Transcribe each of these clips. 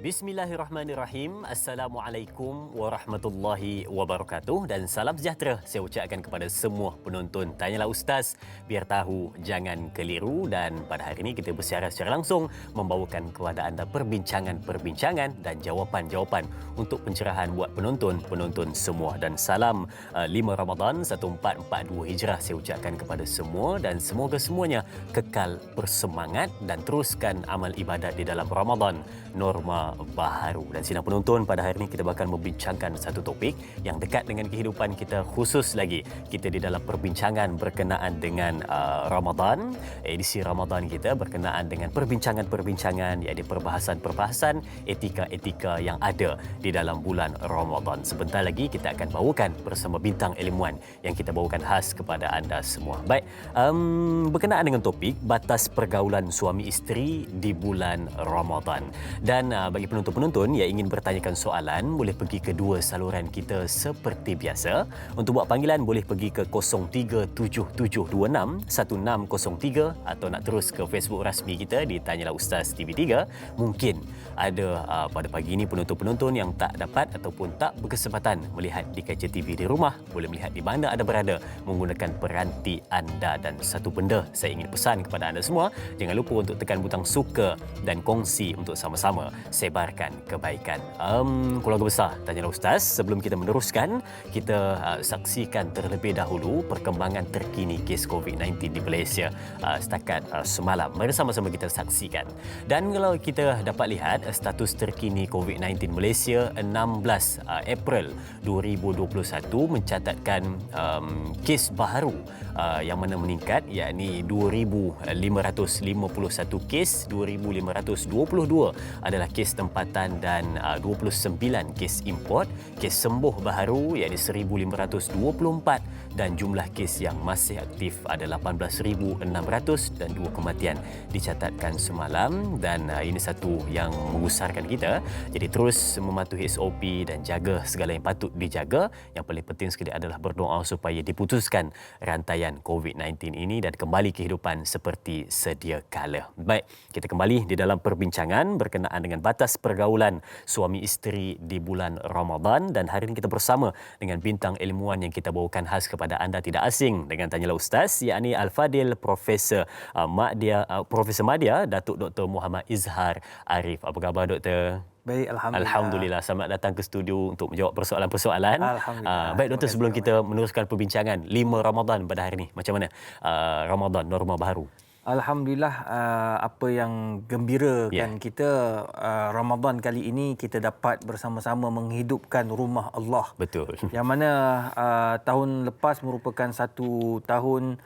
Bismillahirrahmanirrahim. Assalamualaikum warahmatullahi wabarakatuh dan salam sejahtera saya ucapkan kepada semua penonton Tanyalah Ustaz, biar tahu jangan keliru. Dan pada hari ini kita bersiaran secara langsung membawakan kepada anda perbincangan dan jawapan-jawapan untuk pencerahan buat penonton semua. Dan salam 5 Ramadan 1442 Hijrah saya ucapkan kepada semua, dan semoga semuanya kekal bersemangat dan teruskan amal ibadat di dalam Ramadan norma baharu. Dan sidang penonton, pada hari ini kita akan membincangkan satu topik yang dekat dengan kehidupan kita, khusus lagi kita di dalam perbincangan berkenaan dengan Ramadan. Edisi Ramadan kita berkenaan dengan perbincangan-perbincangan, iaitu perbahasan-perbahasan etika-etika yang ada di dalam bulan Ramadan. Sebentar lagi kita akan bawakan bersama bintang ilmuwan yang kita bawakan khas kepada anda semua. Baik, berkenaan dengan topik batas pergaulan suami isteri di bulan Ramadan. Dan bagi penonton-penonton yang ingin bertanyakan soalan, boleh pergi ke dua saluran kita seperti biasa. Untuk buat panggilan boleh pergi ke 0377261603 atau nak terus ke Facebook rasmi kita di Tanyalah Ustaz TV3. Mungkin ada pada pagi ini penonton-penonton yang tak dapat ataupun tak berkesempatan melihat di kaca TV di rumah, boleh melihat di mana anda berada menggunakan peranti anda. Dan satu benda saya ingin pesan kepada anda semua, jangan lupa untuk tekan butang suka dan kongsi untuk sama-sama sebarkan kebaikan. Keluarga besar Tanyalah Ustaz, sebelum kita meneruskan, kita saksikan terlebih dahulu perkembangan terkini kes COVID-19 di Malaysia setakat semalam. Mari sama-sama kita saksikan. Dan kalau kita dapat lihat status terkini COVID-19 Malaysia 16 April 2021 mencatatkan kes baharu yang mana meningkat, yakni 2,551 kes, 2,522 adalah kes tempatan dan 29 kes import. Kes sembuh baharu yakni 1,524 dan jumlah kes yang masih aktif ada 18,600 dan 2 kematian dicatatkan semalam. Dan ini satu yang mengusarkan kita, jadi terus mematuhi SOP dan jaga segala yang patut dijaga. Yang paling penting sekali adalah berdoa supaya diputuskan rantaian COVID-19 ini dan kembali kehidupan seperti sedia kala. Baik, kita kembali di dalam perbincangan berkenaan dengan batas pergaulan suami isteri di bulan Ramadan. Dan hari ini kita bersama dengan bintang ilmuwan yang kita bawakan khas kepada anda, tidak asing dengan Tanyalah Ustaz, yakni Al-Fadil Profesor Madya Datuk Dr. Muhammad Izhar Arif. Apa khabar Doktor? Baik, Alhamdulillah. Selamat datang ke studio untuk menjawab persoalan-persoalan. Baik Doktor, sebelum kita meneruskan perbincangan 5 Ramadan pada hari ini, macam mana Ramadan norma baharu? Alhamdulillah, apa yang gembirakan kita, Ramadan kali ini kita dapat bersama-sama menghidupkan rumah Allah. Betul. Yang mana tahun lepas merupakan satu tahun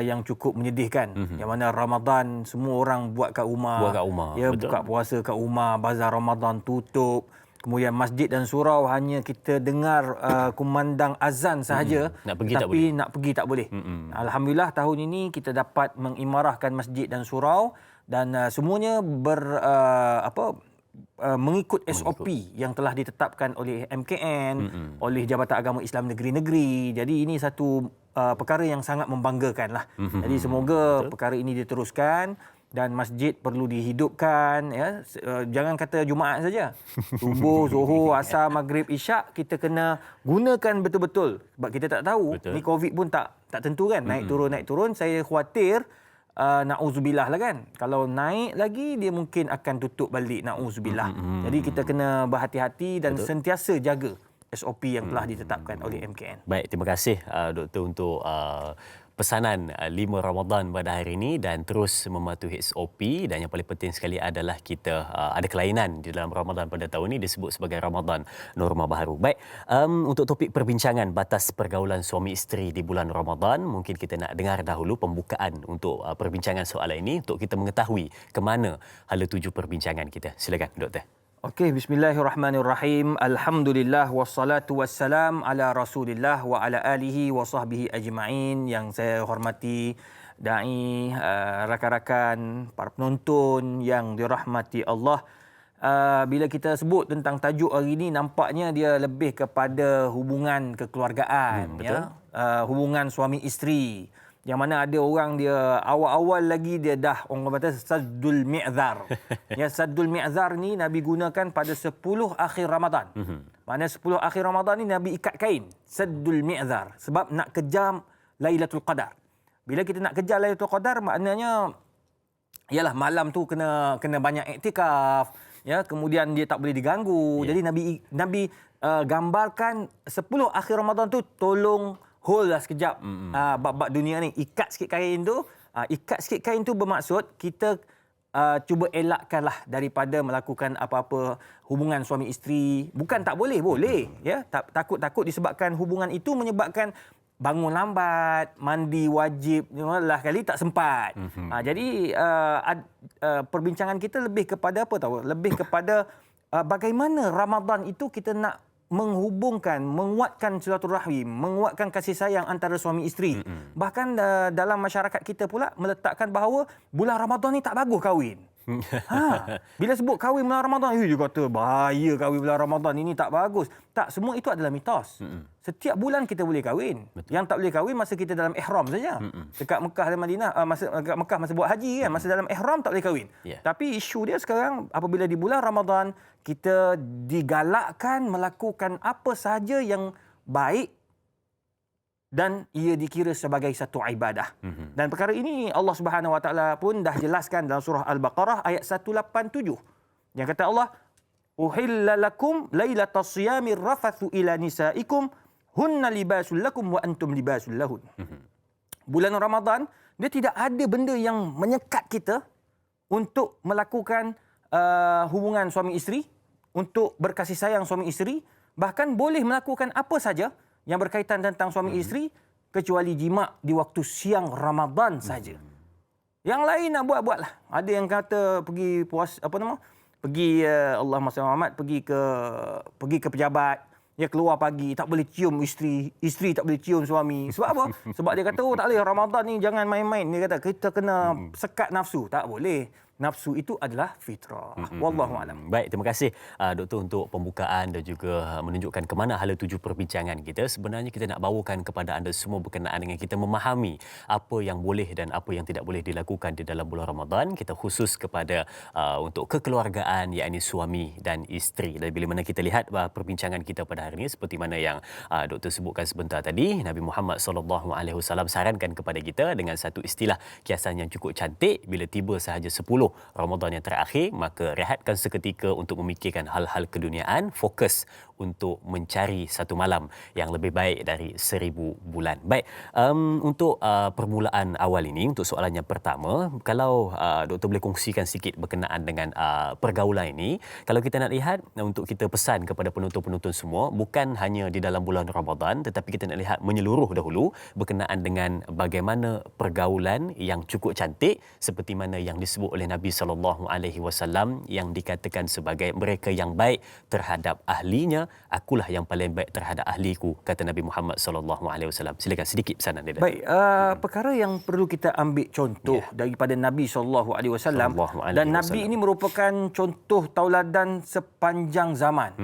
yang cukup menyedihkan. Yang mana Ramadan semua orang buat kat rumah. Ya, betul. buka puasa kat rumah, bazar Ramadan tutup. Kemudian masjid dan surau hanya kita dengar kumandang azan sahaja, nak pergi tak boleh. Alhamdulillah tahun ini kita dapat mengimarahkan masjid dan surau dan semuanya mengikut SOP yang telah ditetapkan oleh MKN, oleh Jabatan Agama Islam Negeri-Negeri. Jadi ini satu perkara yang sangat membanggakan lah. Jadi semoga perkara ini diteruskan dan masjid perlu dihidupkan, ya. Jangan kata Jumaat saja. Subuh, Zuhur, Asar, Maghrib, Isyak kita kena gunakan betul-betul. Sebab kita tak tahu, ni COVID pun tak tentu kan, naik turun. Saya khawatir na'udzubillah lah kan. Kalau naik lagi dia mungkin akan tutup balik, na'udzubillah. Jadi kita kena berhati-hati dan sentiasa jaga SOP yang telah ditetapkan oleh MKN. Baik, terima kasih Doktor untuk pesanan 5 Ramadan pada hari ini dan terus mematuhi SOP. Dan yang paling penting sekali adalah kita ada kelainan di dalam Ramadan pada tahun ini disebut sebagai Ramadan norma baharu. Baik, untuk topik perbincangan batas pergaulan suami isteri di bulan Ramadan, mungkin kita nak dengar dahulu pembukaan untuk perbincangan soalan ini untuk kita mengetahui ke mana hala tuju perbincangan kita. Silakan Doktor. Okey, bismillahirrahmanirrahim. Alhamdulillah wassalatu wassalam ala Rasulillah wa ala alihi wa sahbihi ajma'in. Yang saya hormati dai, rakan-rakan, para penonton yang dirahmati Allah. Bila kita sebut tentang tajuk hari ini, nampaknya dia lebih kepada hubungan kekeluargaan, hubungan suami isteri. yang mana ada orang dia awal-awal lagi dia dah orang kata saddul mi'zar. Ya, saddul mi'zar ni Nabi gunakan pada 10 akhir Ramadan. Maknanya 10 akhir Ramadan ni Nabi ikat kain, saddul mi'zar, sebab nak kejar Lailatul Qadar. Bila kita nak kejar Lailatul Qadar, maknanya ialah malam tu kena banyak iktikaf, ya, kemudian dia tak boleh diganggu. Jadi Nabi gambarkan 10 akhir Ramadan tu tolong hold lah sekejap bab-bab dunia ni. Ikat sikit kain tu bermaksud kita cuba elakkanlah daripada melakukan apa-apa hubungan suami isteri. Bukan tak boleh, boleh. Ya, takut disebabkan hubungan itu menyebabkan bangun lambat, mandi wajib, lah kali tak sempat. Jadi perbincangan kita lebih kepada apa tahu? Lebih kepada bagaimana Ramadan itu kita nak menghubungkan, menguatkan silaturahim, menguatkan kasih sayang antara suami isteri. Bahkan dalam masyarakat kita pula meletakkan bahawa bulan Ramadan ni tak bagus kahwin. Bila sebut kahwin bulan Ramadan, dia kata bahaya kahwin bulan Ramadan ini tak bagus. Tak, semua itu adalah mitos. Setiap bulan kita boleh kahwin. Yang tak boleh kahwin masa kita dalam ihram saja. Dekat Mekah dan Madinah, dekat Mekah masa buat haji kan, masa dalam ihram tak boleh kahwin. Tapi isu dia sekarang apabila di bulan Ramadan kita digalakkan melakukan apa sahaja yang baik dan ia dikira sebagai satu ibadah. Dan perkara ini Allah Subhanahu Wa Taala pun dah jelaskan dalam surah Al-Baqarah ayat 187. Yang kata Allah, "Uhilla lakum lailatas siyamir rafathu ila nisaikum hunna libasul lakum wa antum libasul lahun." Bulan Ramadan dia tidak ada benda yang menyekat kita untuk melakukan hubungan suami isteri, untuk berkasih sayang suami isteri, bahkan boleh melakukan apa saja yang berkaitan tentang suami isteri kecuali jima' di waktu siang Ramadan saja. Yang lain nak buatlah. Ada yang kata pergi pergi Allahumma salli Muhammad, pergi ke pejabat, dia keluar pagi tak boleh cium isteri tak boleh cium suami. Sebab apa? Sebab dia kata tak boleh, Ramadan ni jangan main-main. Dia kata kita kena sekat nafsu. Tak boleh. Nafsu itu adalah fitrah. Wallahu alam. Baik, terima kasih Doktor untuk pembukaan dan juga menunjukkan ke mana hala tuju perbincangan kita. Sebenarnya kita nak bawakan kepada anda semua berkenaan dengan kita memahami apa yang boleh dan apa yang tidak boleh dilakukan di dalam bulan Ramadan. Kita khusus kepada untuk kekeluargaan, yakni suami dan isteri. Dan bila mana kita lihat perbincangan kita pada hari ini seperti mana yang Doktor sebutkan sebentar tadi, Nabi Muhammad SAW sarankan kepada kita dengan satu istilah kiasan yang cukup cantik, bila tiba sahaja 10 Ramadan yang terakhir, maka rehatkan seketika untuk memikirkan hal-hal keduniaan, fokus untuk mencari satu malam yang lebih baik dari 1000 bulan. Baik, untuk permulaan awal ini, untuk soalan yang pertama, kalau Doktor boleh kongsikan sikit berkenaan dengan pergaulan ini, kalau kita nak lihat, untuk kita pesan kepada penonton-penonton semua, bukan hanya di dalam bulan Ramadan, tetapi kita nak lihat menyeluruh dahulu berkenaan dengan bagaimana pergaulan yang cukup cantik seperti mana yang disebut oleh Nabi SAW yang dikatakan sebagai mereka yang baik terhadap ahlinya, akulah yang paling baik terhadap ahliku, kata Nabi Muhammad SAW. Silakan sedikit pesanan dia. Baik, perkara yang perlu kita ambil contoh daripada Nabi SAW, dan Nabi ini merupakan contoh tauladan sepanjang zaman.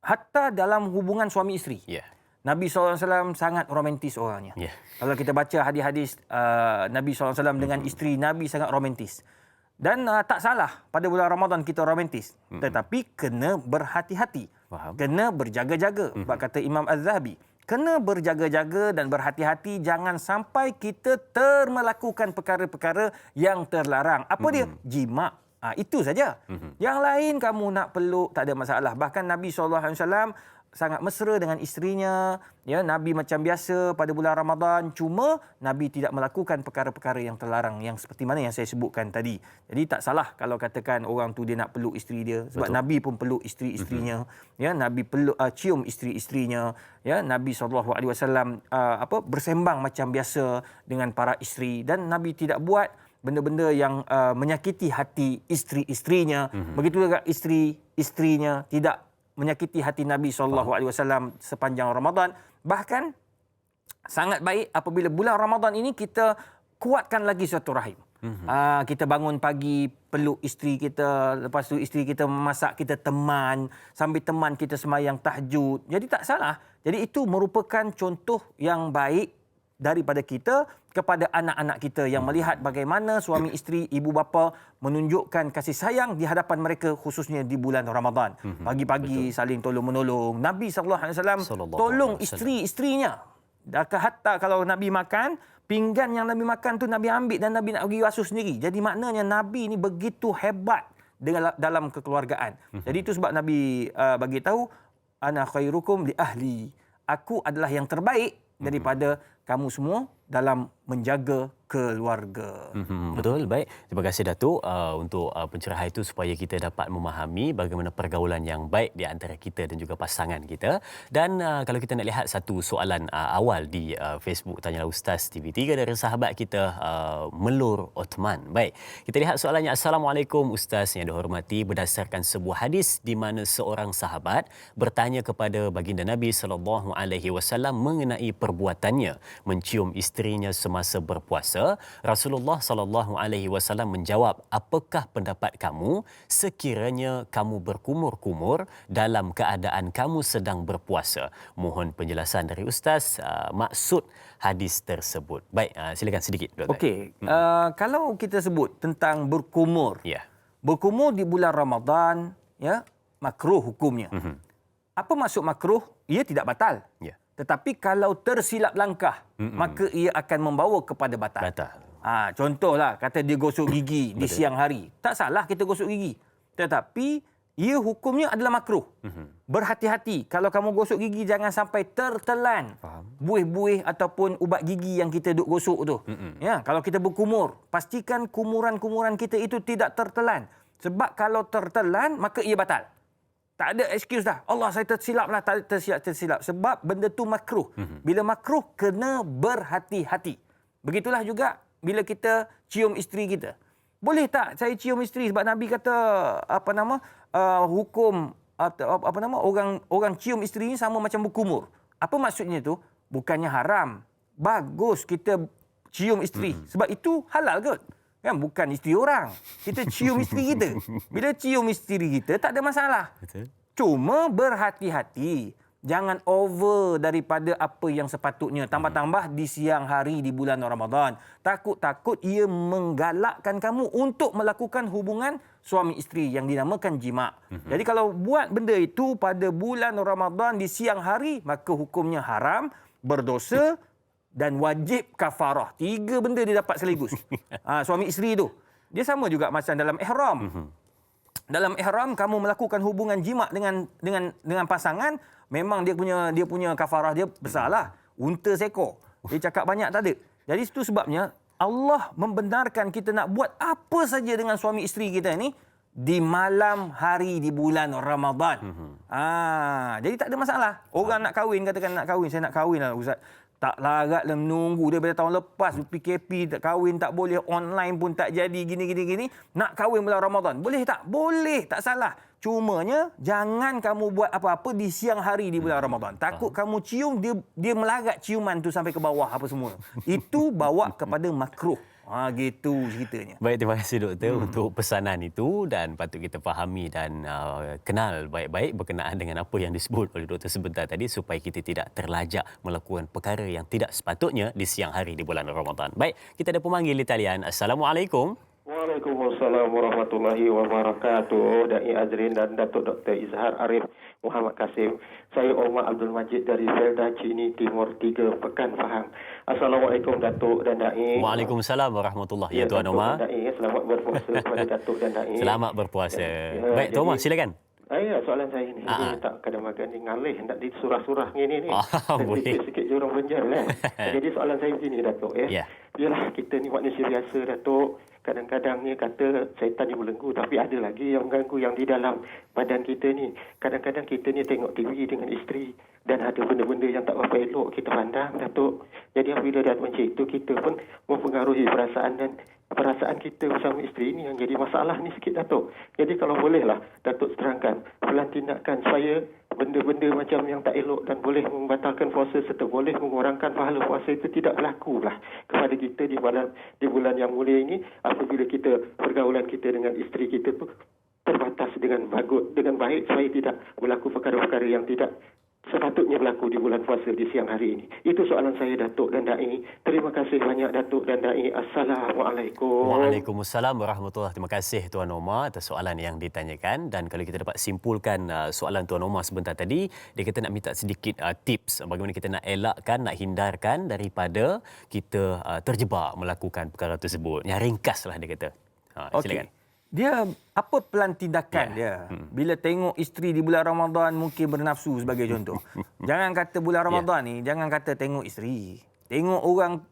Hatta dalam hubungan suami isteri. Nabi SAW sangat romantis orangnya. Kalau kita baca hadis-hadis Nabi SAW dengan isteri Nabi sangat romantis. Dan tak salah pada bulan Ramadan kita romantis. Tetapi kena berhati-hati. Kena berjaga-jaga. Sebab kata Imam Az-Zahabi, kena berjaga-jaga dan berhati-hati, jangan sampai kita termelakukan perkara-perkara yang terlarang. Apa dia? Jima'. Itu saja. Yang lain kamu nak peluk, tak ada masalah. Bahkan Nabi SAW sangat mesra dengan isterinya. Nabi macam biasa pada bulan Ramadan. Cuma Nabi tidak melakukan perkara-perkara yang terlarang, yang seperti mana yang saya sebutkan tadi. Jadi tak salah kalau katakan orang tu dia nak peluk isteri dia. Sebab Nabi pun peluk isteri-isterinya. Nabi peluk, cium isteri-isterinya. Nabi SAW bersembang macam biasa dengan para isteri. Dan Nabi tidak buat benda-benda yang menyakiti hati isteri-isterinya. Begitu juga isteri-isterinya tidak menyakiti hati Nabi SAW sepanjang Ramadan. Bahkan sangat baik apabila bulan Ramadan ini kita kuatkan lagi silaturahim. Kita bangun pagi, peluk isteri kita. Lepas tu isteri kita masak, kita teman. Sambil teman kita sembahyang tahajud. Jadi tak salah. Jadi itu merupakan contoh yang baik daripada kita kepada anak-anak kita yang melihat bagaimana suami isteri, ibu bapa menunjukkan kasih sayang di hadapan mereka khususnya di bulan Ramadan. Pagi-pagi saling tolong-menolong. Nabi SAW tolong isteri-isterinya. Hatta kalau Nabi makan, pinggan yang Nabi makan tu Nabi ambil dan Nabi nak pergi basuh sendiri. Jadi maknanya Nabi ni begitu hebat dalam kekeluargaan. Jadi itu sebab Nabi bagi tahu, ana khairukum li ahli. Aku adalah yang terbaik daripada kamu semua dalam menjaga keluarga. Betul, baik. Terima kasih Datuk untuk pencerahan itu supaya kita dapat memahami bagaimana pergaulan yang baik di antara kita dan juga pasangan kita. Dan kalau kita nak lihat satu soalan awal di Facebook Tanyalah Ustaz TV3 dari sahabat kita Melur Othman. Baik, kita lihat soalannya. Assalamualaikum Ustaz yang dihormati. Berdasarkan sebuah hadis di mana seorang sahabat bertanya kepada baginda Nabi SAW mengenai perbuatannya mencium isterinya semasa berpuasa, Rasulullah SAW menjawab, apakah pendapat kamu sekiranya kamu berkumur-kumur dalam keadaan kamu sedang berpuasa? Mohon penjelasan dari Ustaz maksud hadis tersebut. Baik, silakan sedikit Dr. Okey, kalau kita sebut tentang berkumur, Ya. berkumur di bulan Ramadan, ya, makruh hukumnya. Apa maksud makruh? Ia tidak batal. Ya. Tetapi kalau tersilap langkah, maka ia akan membawa kepada batal. Contohlah, kata dia gosok gigi di siang hari. Tak salah kita gosok gigi. Tetapi ia hukumnya adalah makruh. Berhati-hati. Kalau kamu gosok gigi, jangan sampai tertelan buih-buih ataupun ubat gigi yang kita duk gosok tu. Ya, kalau kita berkumur, pastikan kumuran-kumuran kita itu tidak tertelan. Sebab kalau tertelan, maka ia batal. Tak ada excuse dah. Allah, saya tersilap lah. Tak tersilap. Sebab benda tu makruh. Bila makruh, kena berhati-hati. Begitulah juga bila kita cium isteri kita. Boleh tak saya cium isteri? Sebab Nabi kata, hukum, orang cium isteri ni sama macam berkumur. Apa maksudnya tu? Bukannya haram. Bagus kita cium isteri. Sebab itu halal kot. Kan bukan isteri orang. Kita cium isteri kita. Bila cium isteri kita tak ada masalah. Betul. Cuma berhati-hati. Jangan over daripada apa yang sepatutnya. Tambah-tambah di siang hari di bulan Ramadan. Takut-takut ia menggalakkan kamu untuk melakukan hubungan suami isteri yang dinamakan jima'. Jadi kalau buat benda itu pada bulan Ramadan di siang hari, maka hukumnya haram, berdosa dan wajib kafarah. 3 benda dia dapat sekaligus. Suami isteri tu. Dia sama juga macam dalam ihram. Dalam ihram kamu melakukan hubungan jima' dengan pasangan, memang dia punya kafarah dia besarlah. Unta seekor. Dia cakap banyak tak ada. Jadi itu sebabnya Allah membenarkan kita nak buat apa saja dengan suami isteri kita ni di malam hari di bulan Ramadan. Jadi tak ada masalah. Orang nak kahwin, katakan nak kahwin, saya nak kahwin lah Ustaz. Tak laratlah menunggu daripada tahun lepas. PKP tak kahwin tak boleh. Online pun tak jadi. Gini. Nak kahwin bulan Ramadan. Boleh tak? Boleh. Tak salah. Cumanya jangan kamu buat apa-apa di siang hari di bulan Ramadan. Takut kamu cium, dia melarat ciuman tu sampai ke bawah apa semua. Itu bawa kepada makruh. Gitu ceritanya. Baik, terima kasih Doktor untuk pesanan itu dan patut kita fahami dan kenal baik-baik berkenaan dengan apa yang disebut oleh Doktor sebentar tadi supaya kita tidak terlajak melakukan perkara yang tidak sepatutnya di siang hari di bulan Ramadan. Baik, kita ada pemanggil di talian. Assalamualaikum. Waalaikumsalam warahmatullahi wabarakatuh. Da'i Azrin dan Datuk Dr. Izhar Arif Muhammad Kasim. Saya Omar Abdul Majid dari Felda Cini Timur 3 Pekan Pahang. Assalamualaikum Datuk dan Da'i. Waalaikumsalam warahmatullahi wabarakatuh. Tuan Omar. Da'i, selamat berpuasa kepada Datuk dan Da'i. Selamat berpuasa. Baik, Tuan Omar, silakan. Soalan saya ni. Dia tak kadang-kadang ni ngalih nak di surah-surah ni. Boleh. Sikit jurang benjar kan. Jadi soalan saya begini Datuk ya. Yalah kita ni manusia biasa Datuk. Kadang-kadang ni kata syaitan ni belenggu, tapi ada lagi yang mengganggu yang di dalam badan kita ni. Kadang-kadang kita ni tengok TV dengan isteri dan ada benda-benda yang tak apa elok kita pandang Datuk. Jadi apabila dah macam itu kita pun mempengaruhi perasaan kita bersama isteri ni yang jadi masalah ni sikit Datuk. Jadi kalau bolehlah Datuk terangkan pelan tindakan supaya benda-benda macam yang tak elok dan boleh membatalkan puasa serta boleh mengurangkan pahala puasa itu tidak berlaku lah kepada kita di bulan yang mulia ini, apabila kita pergaulan kita dengan isteri kita tu terbatas dengan baik supaya tidak berlaku perkara-perkara yang tidak sepatutnya berlaku di bulan puasa di siang hari ini. Itu soalan saya, Datuk dan Dai. Terima kasih banyak, Datuk dan Dai. Assalamualaikum. Waalaikumsalam warahmatullahi. Terima kasih Tuan Omar atas soalan yang ditanyakan. Dan kalau kita dapat simpulkan soalan Tuan Omar sebentar tadi, dia kata nak minta sedikit tips bagaimana kita nak elakkan, nak hindarkan daripada kita terjebak melakukan perkara tersebut. Yang ringkaslah dia kata. Silakan. Dia apa pelan tindakan dia bila tengok isteri di bulan Ramadan mungkin bernafsu sebagai contoh. Jangan kata bulan Ramadan ni, jangan kata tengok isteri. Tengok orang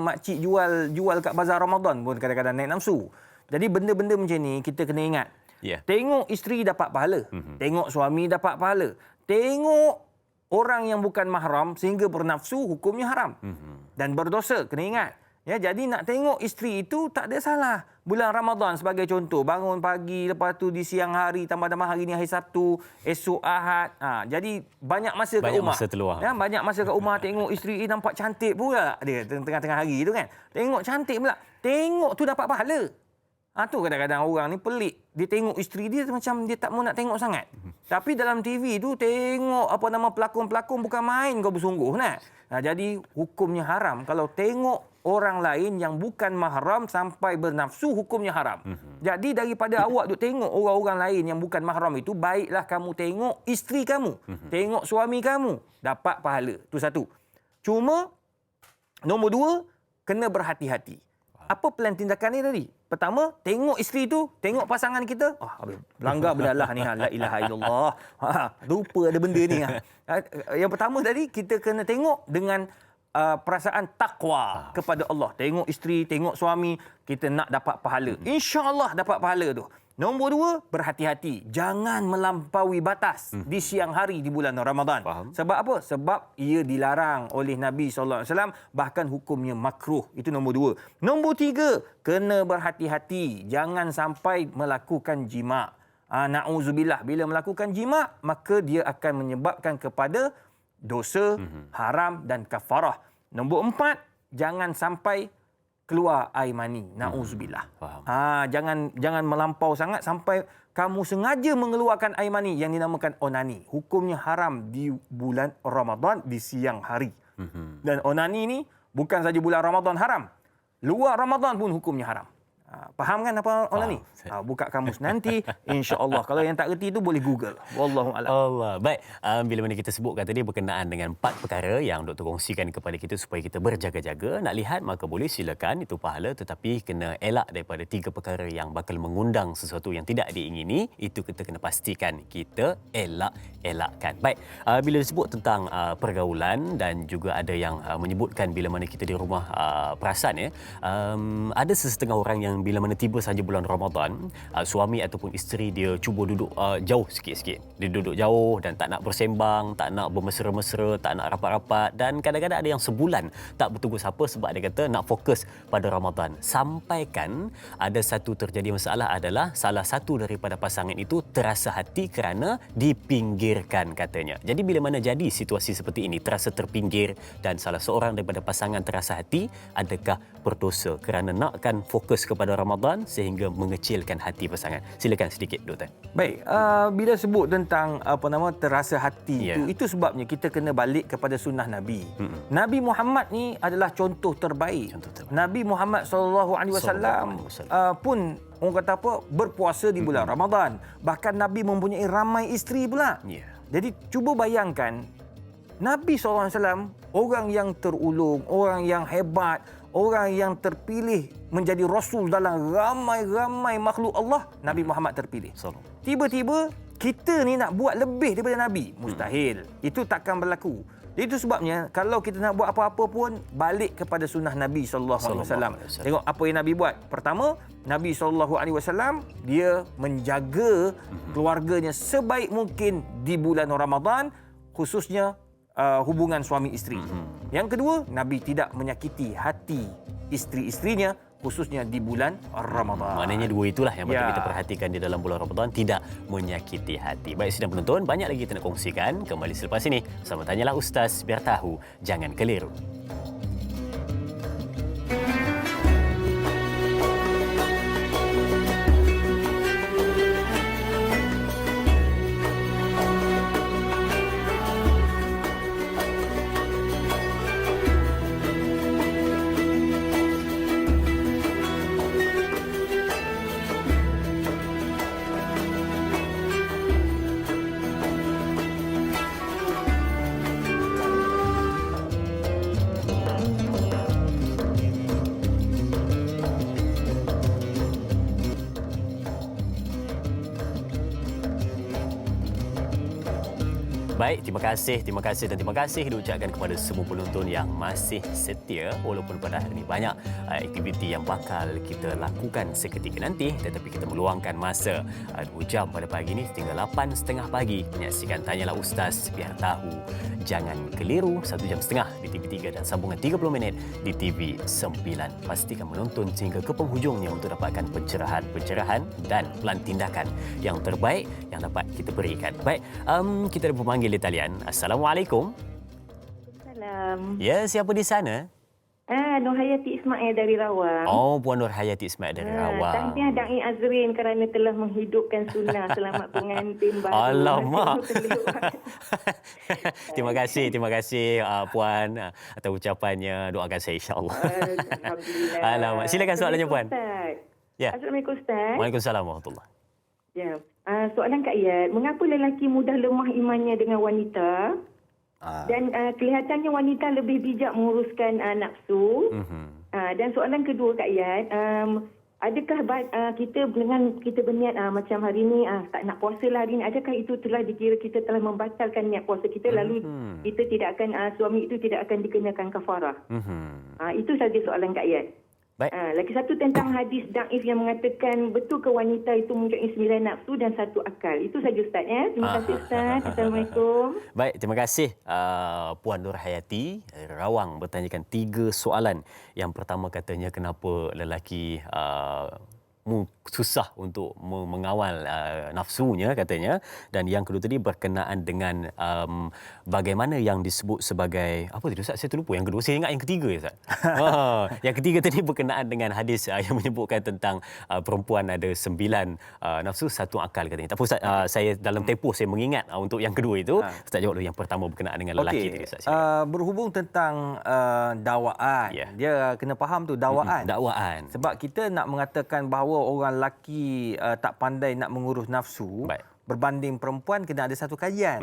makcik jual kat bazar Ramadan pun kadang-kadang naik nafsu. Jadi benda-benda macam ni kita kena ingat. Tengok isteri dapat pahala. Tengok suami dapat pahala. Tengok orang yang bukan mahram sehingga bernafsu, hukumnya haram. Dan berdosa, kena ingat. Ya, jadi nak tengok isteri itu tak ada salah. Bulan Ramadan sebagai contoh, bangun pagi, lepas tu di siang hari, tambah-tambah hari ni hari Sabtu, esok Ahad. Jadi banyak masa kat rumah. Masa terluang. Ya, banyak masa kat rumah tengok isteri nampak cantik pula dia tengah-tengah hari tu kan. Tengok cantik pula. Tengok tu dapat pahala. Tu kadang-kadang orang ni pelik. Dia tengok isteri dia macam dia tak mau nak tengok sangat. Tapi dalam TV tu tengok pelakon-pelakon bukan main kau bersungguh nak. Jadi hukumnya haram. Kalau tengok orang lain yang bukan mahram sampai bernafsu, hukumnya haram. Jadi daripada awak duk tengok orang-orang lain yang bukan mahram itu, baiklah kamu tengok isteri kamu. Tengok suami kamu. Dapat pahala. Itu satu. Cuma, nombor dua, kena berhati-hati. Apa plan tindakan ni tadi? Pertama, tengok isteri tu, tengok pasangan kita. Langgar berdalah ni. La ilaha illallah. Lupa ada benda ni. Yang pertama tadi, kita kena tengok dengan perasaan takwa kepada Allah. Tengok isteri, tengok suami, kita nak dapat pahala. InsyaAllah dapat pahala tu. Nombor dua, berhati-hati. Jangan melampaui batas di siang hari di bulan Ramadan. Faham. Sebab apa? Sebab ia dilarang oleh Nabi SAW. Bahkan hukumnya makruh. Itu nombor dua. Nombor tiga, kena berhati-hati. Jangan sampai melakukan jima'. Na'udzubillah. Bila melakukan jima', maka dia akan menyebabkan kepada dosa, haram dan kafarah. Nombor empat, jangan sampai keluar air mani. Na'udzubillah. Jangan melampau sangat sampai kamu sengaja mengeluarkan air mani yang dinamakan onani. Hukumnya haram di bulan Ramadan di siang hari. Dan onani ni bukan saja bulan Ramadan haram. Luar Ramadan pun hukumnya haram. Faham kan apa onani? Buka kamus nanti, insya-Allah. Kalau yang tak reti itu boleh Google. Wallahu a'lam. Allah. Baik, bila mana kita sebutkan tadi berkenaan dengan 4 perkara yang Dr. kongsikan kepada kita supaya kita berjaga-jaga, nak lihat maka boleh silakan, itu pahala, tetapi kena elak daripada 3 perkara yang bakal mengundang sesuatu yang tidak diingini. Itu kita kena pastikan kita elakkan. Baik, bila disebut tentang pergaulan dan juga ada yang menyebutkan bila mana kita di rumah perasan ada sesetengah orang yang bila mana tiba saja bulan Ramadan, suami ataupun isteri dia cuba duduk jauh sikit-sikit. Dia duduk jauh dan tak nak bersembang, tak nak bermesra-mesra, tak nak rapat-rapat, dan kadang-kadang ada yang sebulan tak bertunggu sapa sebab dia kata nak fokus pada Ramadan. Sampaikan ada satu terjadi masalah adalah salah satu daripada pasangan itu terasa hati kerana dipinggirkan katanya. Jadi bila mana jadi situasi seperti ini, terasa terpinggir dan salah seorang daripada pasangan terasa hati, adakah berdosa kerana nakkan fokus kepada Ramadan sehingga mengecilkan hati pasangan? Silakan sedikit, Doktor. Baik, bila sebut tentang terasa hati itu sebabnya kita kena balik kepada sunnah Nabi. Nabi Muhammad ni adalah contoh terbaik. Nabi Muhammad SAW pun orang kata berpuasa di bulan Ramadan. Bahkan Nabi mempunyai ramai isteri pula. Jadi cuba bayangkan Nabi SAW orang yang terulung, orang yang hebat, orang yang terpilih menjadi Rasul dalam ramai-ramai makhluk Allah, Nabi Muhammad terpilih. Tiba-tiba kita ni nak buat lebih daripada Nabi. Mustahil. Itu takkan berlaku. Itu sebabnya kalau kita nak buat apa-apa pun balik kepada sunnah Nabi SAW. Tengok apa yang Nabi buat. Pertama, Nabi SAW dia menjaga keluarganya sebaik mungkin di bulan Ramadan, khususnya hubungan suami isteri. Yang kedua, Nabi tidak menyakiti hati isteri-isterinya, khususnya di bulan Ramadan. Maknanya dua itulah yang patut Ya. kita perhatikan di dalam bulan Ramadan, tidak menyakiti hati. Baik sidang penonton, banyak lagi kita nak kongsikan. Kembali selepas ini, sama Tanyalah Ustaz, biar tahu, jangan keliru. Baik, terima kasih dan terima kasih diucapkan kepada semua penonton yang masih setia walaupun pada hari ini banyak aktiviti yang bakal kita lakukan seketika nanti, tetapi kita meluangkan masa 2 jam pada pagi ini hingga 8.30 pagi menyaksikan Tanyalah Ustaz, biar tahu, jangan keliru, 1 jam setengah di TV3 dan sambungan 30 minit di TV9. Pastikan menonton sehingga ke penghujungnya untuk dapatkan pencerahan dan pelan tindakan yang terbaik yang dapat kita berikan. Baik, kita ada pemanggil di talian. Assalamualaikum. Salam. Ya, siapa di sana? Nur Hayati Ismail dari Rawang. Oh, Puan Nur Hayati Ismail dari Rawang. Tahniah Da'i Azrin kerana telah menghidupkan sunnah. Selamat pengantin baru. Alamak. Terima kasih Puan atas ucapannya. Doakan saya insya-Allah. Alhamdulillah. Alamak. Silakan soalannya Puan. Ustaz. Ya. Assalamualaikum Ustaz. Waalaikumsalam warahmatullahi. Ya. Soalan Kak Yat, mengapa lelaki mudah lemah imannya dengan wanita? Dan kelihatannya wanita lebih bijak menguruskan nafsu. Dan soalan kedua Kak Yat, adakah kita dengan kita berniat macam hari ni tak nak puasa lah hari ni, adakah itu telah dikira kita telah membatalkan niat puasa kita lalu kita tidak akan suami itu tidak akan dikenakan kafarah? Itu saja soalan Kak Yat. Baik. Lagi satu tentang hadis daif yang mengatakan betul ke wanita itu mempunyai 9 nafsu dan 1 akal. Itu saja Ustaz ya. Terima kasih Ustaz. Assalamualaikum. Baik, terima kasih Puan Nur Hayati dari Rawang bertanyakan 3 soalan. Yang pertama katanya kenapa lelaki susah untuk mengawal nafsunya katanya, dan yang kedua tadi berkenaan dengan bagaimana yang disebut sebagai apa tadi Ustaz, saya terlupa yang kedua, saya ingat yang ketiga ya Ustaz. Yang ketiga tadi berkenaan dengan hadis yang menyebutkan tentang perempuan ada 9 nafsu 1 akal katanya. Tak apa Ustaz, saya dalam tempoh saya mengingat untuk yang kedua itu. Ustaz jawab dulu yang pertama berkenaan dengan lelaki tadi Ustaz. Berhubung tentang dakwaan, dia kena faham tu dakwaan. Dakwaan. Sebab kita nak mengatakan bahawa orang lelaki tak pandai nak mengurus nafsu. Baik. Berbanding perempuan kena ada satu kajian.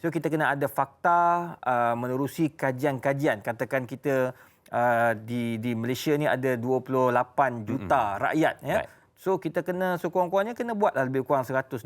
So kita kena ada fakta menerusi kajian-kajian. Katakan kita di Malaysia ni ada 28 juta rakyat ya. Baik. So kita kena sekurang-kurangnya kena buatlah lebih kurang 150,000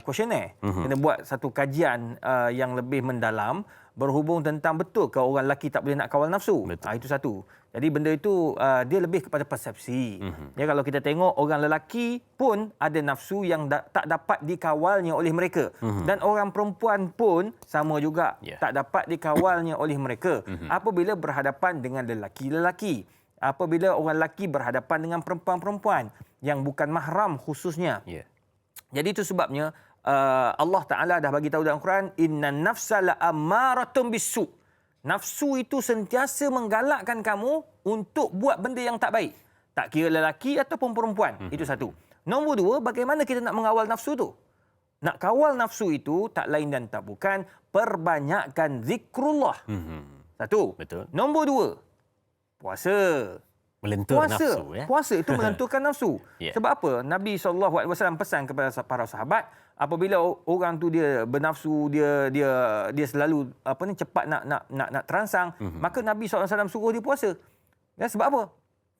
kuesioner. Kena buat satu kajian yang lebih mendalam berhubung tentang betul ke orang lelaki tak boleh nak kawal nafsu. Itu satu. Jadi benda itu dia lebih kepada persepsi. Ya, kalau kita tengok orang lelaki pun ada nafsu yang tak dapat dikawalnya oleh mereka. Dan orang perempuan pun sama juga tak dapat dikawalnya oleh mereka apabila berhadapan dengan lelaki-lelaki. Apabila orang lelaki berhadapan dengan perempuan-perempuan yang bukan mahram khususnya. Jadi itu sebabnya Allah Ta'ala dah bagi tahu dalam Quran, innan nafsa la'ammaratun bisu. Nafsu itu sentiasa menggalakkan kamu untuk buat benda yang tak baik. Tak kira lelaki ataupun perempuan. Itu satu. Nombor 2, bagaimana kita nak mengawal nafsu tu? Nak kawal nafsu itu tak lain dan tak bukan perbanyakkan zikrullah. Satu. Betul. Nombor 2, puasa. Melentur nafsu ya. Puasa itu melenturkan nafsu. Sebab apa? Nabi SAW pesan kepada para sahabat, apabila orang tu dia bernafsu, dia selalu cepat nak terangsang, maka Nabi SAW suruh dia puasa. Ya, sebab apa?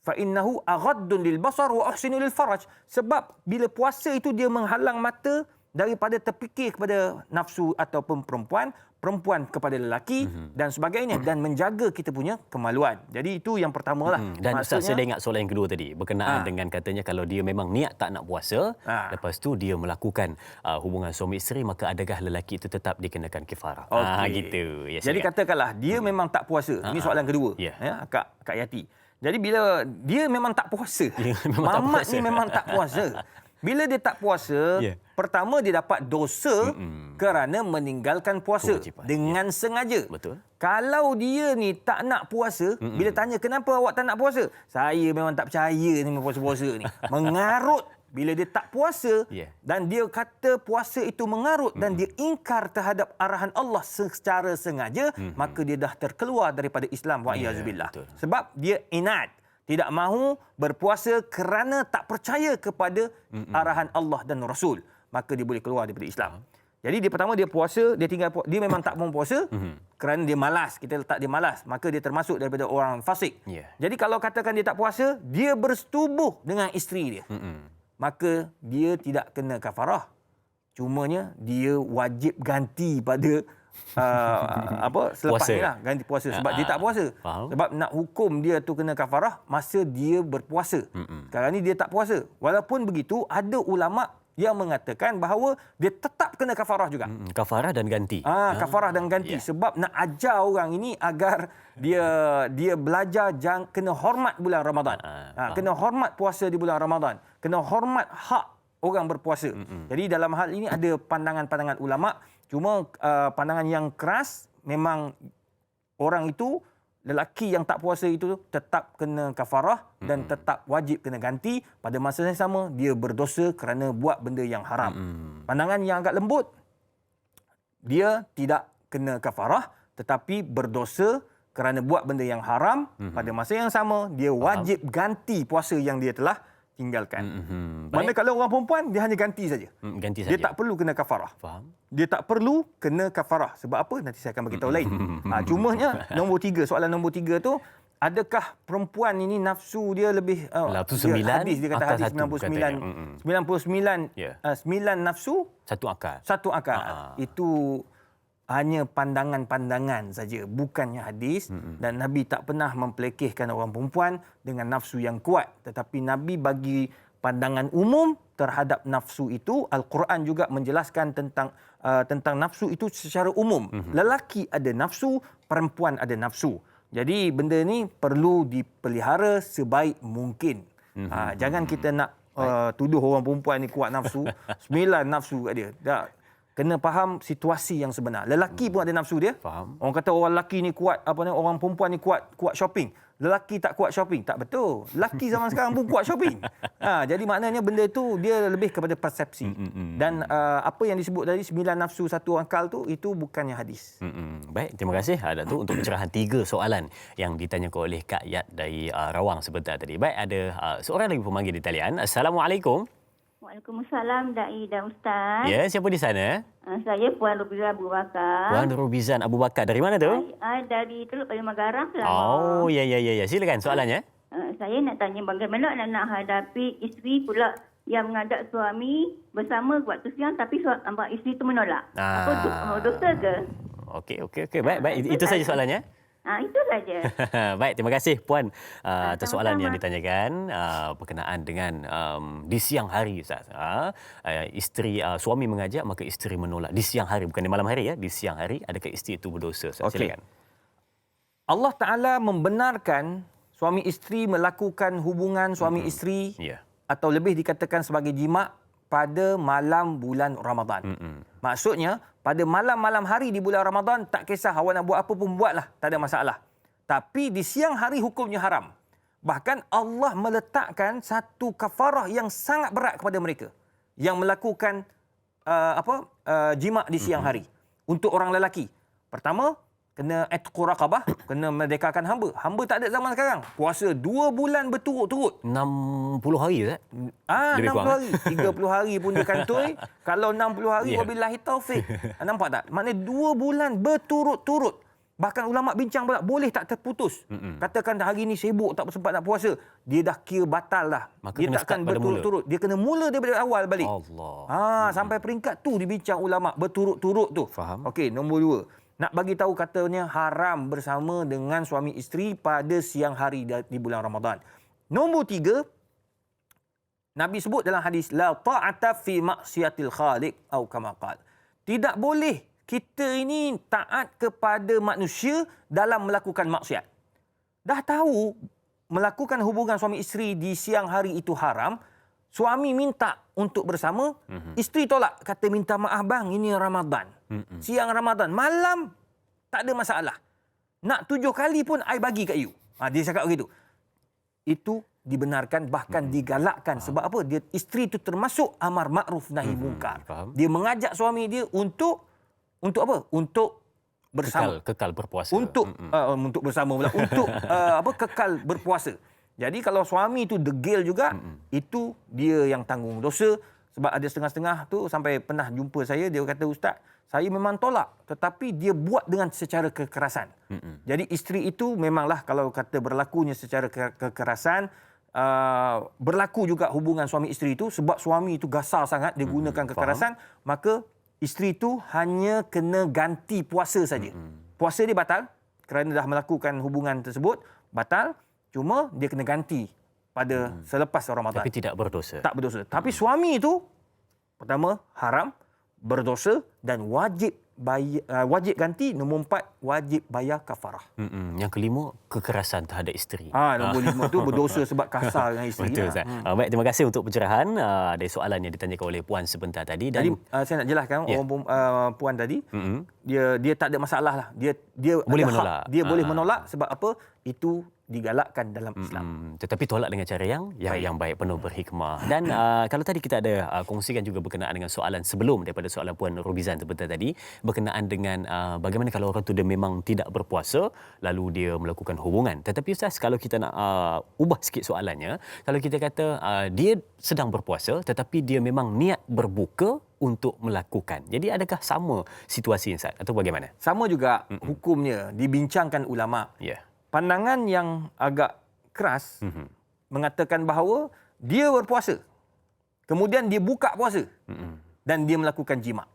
Fa innahu aghaddun lil basar wa ahsinu lil faraj. Sebab bila puasa itu dia menghalang mata daripada terfikir kepada nafsu ataupun perempuan kepada lelaki dan sebagainya, dan menjaga kita punya kemaluan. Jadi itu yang pertama lah. Dan Ustaz, saya dah ingat soalan yang kedua tadi berkenaan dengan katanya kalau dia memang niat tak nak puasa, lepas tu dia melakukan hubungan suami isteri, maka adakah lelaki itu tetap dikenakan kafarah? Gitu. Jadi katakanlah dia memang tak puasa. Ini soalan kedua. Kak Yati. Jadi bila dia memang tak puasa. Mamat ni memang tak puasa. Bila dia tak puasa, pertama dia dapat dosa kerana meninggalkan puasa dengan sengaja. Betul. Kalau dia ni tak nak puasa, bila tanya kenapa awak tak nak puasa? Saya memang tak percaya ni puasa-puasa ni. Mengarut bila dia tak puasa dan dia kata puasa itu mengarut dan dia ingkar terhadap arahan Allah secara sengaja, maka dia dah terkeluar daripada Islam wa'iyyazubillah. Sebab dia inat. Tidak mahu berpuasa kerana tak percaya kepada arahan Allah dan Rasul. Maka dia boleh keluar daripada Islam. Jadi dia pertama dia puasa, dia memang tak mahu puasa kerana dia malas. Kita letak dia malas. Maka dia termasuk daripada orang fasik. Jadi kalau katakan dia tak puasa, dia bersetubuh dengan isteri dia. Maka dia tidak kena kafarah. Cumanya dia wajib ganti pada selepas ni lah, ganti puasa sebab dia tak puasa. Sebab nak hukum dia tu kena kafarah masa dia berpuasa. Sekarang ni dia tak puasa. Walaupun begitu, ada ulama yang mengatakan bahawa dia tetap kena kafarah juga. Kafarah dan ganti. Kafarah dan ganti sebab nak ajar orang ini agar dia belajar kena hormat bulan Ramadan. Kena hormat puasa di bulan Ramadan. Kena hormat hak orang berpuasa. Jadi dalam hal ini ada pandangan-pandangan ulama. Cuma pandangan yang keras memang orang itu, lelaki yang tak puasa itu tetap kena kafarah dan tetap wajib kena ganti. Pada masa yang sama dia berdosa kerana buat benda yang haram. Pandangan yang agak lembut, dia tidak kena kafarah tetapi berdosa kerana buat benda yang haram. Pada masa yang sama dia wajib ganti puasa yang dia telah tinggalkan. Manakala orang perempuan dia hanya ganti saja. Ganti saja. Dia tak perlu kena kafarah. Faham? Dia tak perlu kena kafarah. Sebab apa? Nanti saya akan beritahu lain. Cumanya soalan nombor 3 tu, adakah perempuan ini nafsu dia lebih nafsu 9 hadis dia kata hadis 99 9 nafsu satu akal. Itu hanya pandangan-pandangan saja, bukannya hadis. Dan Nabi tak pernah mempelekehkan orang perempuan dengan nafsu yang kuat, tetapi Nabi bagi pandangan umum terhadap nafsu itu. Al-Quran juga menjelaskan tentang nafsu itu secara umum. Lelaki ada nafsu, perempuan ada nafsu. Jadi benda ni perlu dipelihara sebaik mungkin. Jangan kita nak tuduh orang perempuan ni kuat nafsu, 9 nafsu kat dia. Kena faham situasi yang sebenar. Lelaki pun ada nafsu dia. Faham. Orang kata orang lelaki ni kuat, orang perempuan ni kuat shopping. Lelaki tak kuat shopping. Tak betul. Lelaki zaman sekarang pun kuat shopping. Jadi maknanya benda tu dia lebih kepada persepsi. Dan apa yang disebut tadi 9 nafsu 1 akal tu, itu bukannya hadis. Baik, terima kasih Datuk untuk pencerahan 3 soalan yang ditanyakan oleh Kak Yat dari Rawang sebentar tadi. Baik, ada seorang lagi pemanggil di talian. Assalamualaikum. Waalaikumsalam Dai dan Ustaz. Ya, siapa di sana? Saya Puan Rubizan Abu Bakar. Puan Rubizan Abu Bakar. Dari mana tu? Dari Teluk Payung Magarang, Selangor. Oh, ya. Silakan soalannya. Saya nak tanya bagaimana nak hadapi isteri pula yang mengajak suami bersama waktu siang tapi isteri itu menolak. Apa dosa ke? Okey. Baik. Itu saja soalannya. Itu saja. Baik, terima kasih Puan atas soalan yang ditanyakan berkenaan dengan di siang hari, Ustaz. Suami mengajak maka isteri menolak di siang hari, bukan di malam hari ya, di siang hari. Adakah isteri itu berdosa? Silakan. Allah Taala membenarkan suami isteri melakukan hubungan suami isteri atau lebih dikatakan sebagai jima' pada malam bulan Ramadan. Maksudnya pada malam-malam hari di bulan Ramadan, tak kisah awak nak buat apa pun buatlah, tak ada masalah. Tapi di siang hari hukumnya haram. Bahkan Allah meletakkan satu kafarah yang sangat berat kepada mereka yang melakukan jima' di siang hari. Untuk orang lelaki, pertama kena atqu raqabah, kena merdekakan hamba. Hamba tak ada zaman sekarang. Puasa 2 bulan berturut-turut. 60 hari Ustaz? 60 hari. 30 hari pun dia kantoi. Kalau 60 hari, wabillahi taufik. Nampak tak? Maknanya 2 bulan berturut-turut. Bahkan ulama' bincang pula, boleh tak terputus. Katakan hari ni sibuk, tak sempat nak puasa. Dia dah kira batal dah. Maka dia takkan berturut-turut. Dia kena mula daripada awal balik. Allah. Sampai peringkat tu dibincang ulama' berturut-turut tu. Faham. Okey, nombor 2. Nak bagi tahu katanya haram bersama dengan suami isteri pada siang hari di bulan Ramadan. Nombor 3, Nabi sebut dalam hadis la ta'ata fi maksiatil khaliq atau kama qala. Tidak boleh kita ini taat kepada manusia dalam melakukan maksiat. Dah tahu melakukan hubungan suami isteri di siang hari itu haram, suami minta untuk bersama, isteri tolak, kata minta maaf bang, ini Ramadan. Siang Ramadan, malam tak ada masalah. Nak 7 kali pun I bagi kat you. Dia cakap begitu. Itu dibenarkan, bahkan digalakkan. Sebab apa? Dia isteri itu termasuk amar makruf nahi mungkar. Dia mengajak suami dia untuk apa? Untuk bersama. Kekal berpuasa. Untuk bersama pula. Untuk kekal berpuasa. Jadi kalau suami itu degil juga, itu dia yang tanggung dosa. Sebab ada setengah-setengah tu sampai pernah jumpa saya, dia kata, Ustaz, saya memang tolak, tetapi dia buat dengan secara kekerasan. Jadi isteri itu memanglah kalau kata berlakunya secara kekerasan, berlaku juga hubungan suami isteri itu sebab suami itu gasar sangat, dia gunakan kekerasan, maka isteri itu hanya kena ganti puasa saja. Puasa dia batal kerana dah melakukan hubungan tersebut, batal. Cuma dia kena ganti pada selepas Ramadan. Tapi tidak berdosa. Tak berdosa. Tapi suami itu pertama haram, berdosa dan wajib ganti. Nombor 4, wajib bayar kafarah. Yang kelima, kekerasan terhadap isteri. Nombor 5 tu berdosa sebab kasar dengan isteri. Betul, Ustaz. Baik, terima kasih untuk pencerahan. Ada soalan yang ditanyakan oleh puan sebentar tadi. Jadi saya nak jelaskan puan tadi, dia tak ada masalah lah. Dia boleh ada menolak. Dia boleh menolak sebab apa? Itu digalakkan dalam Islam. Tetapi tolak dengan cara yang baik, penuh berhikmah. Dan kalau tadi kita ada kongsikan juga berkenaan dengan soalan sebelum daripada soalan Puan Rubizan sebentar tadi, berkenaan dengan bagaimana kalau orang tu dia memang tidak berpuasa lalu dia melakukan hubungan. Tetapi Ustaz, kalau kita nak ubah sikit soalannya, kalau kita kata dia sedang berpuasa tetapi dia memang niat berbuka untuk melakukan. Jadi adakah sama situasi Ustaz atau bagaimana? Sama juga hukumnya dibincangkan ulama. Pandangan yang agak keras mengatakan bahawa dia berpuasa, kemudian dia buka puasa dan dia melakukan jima.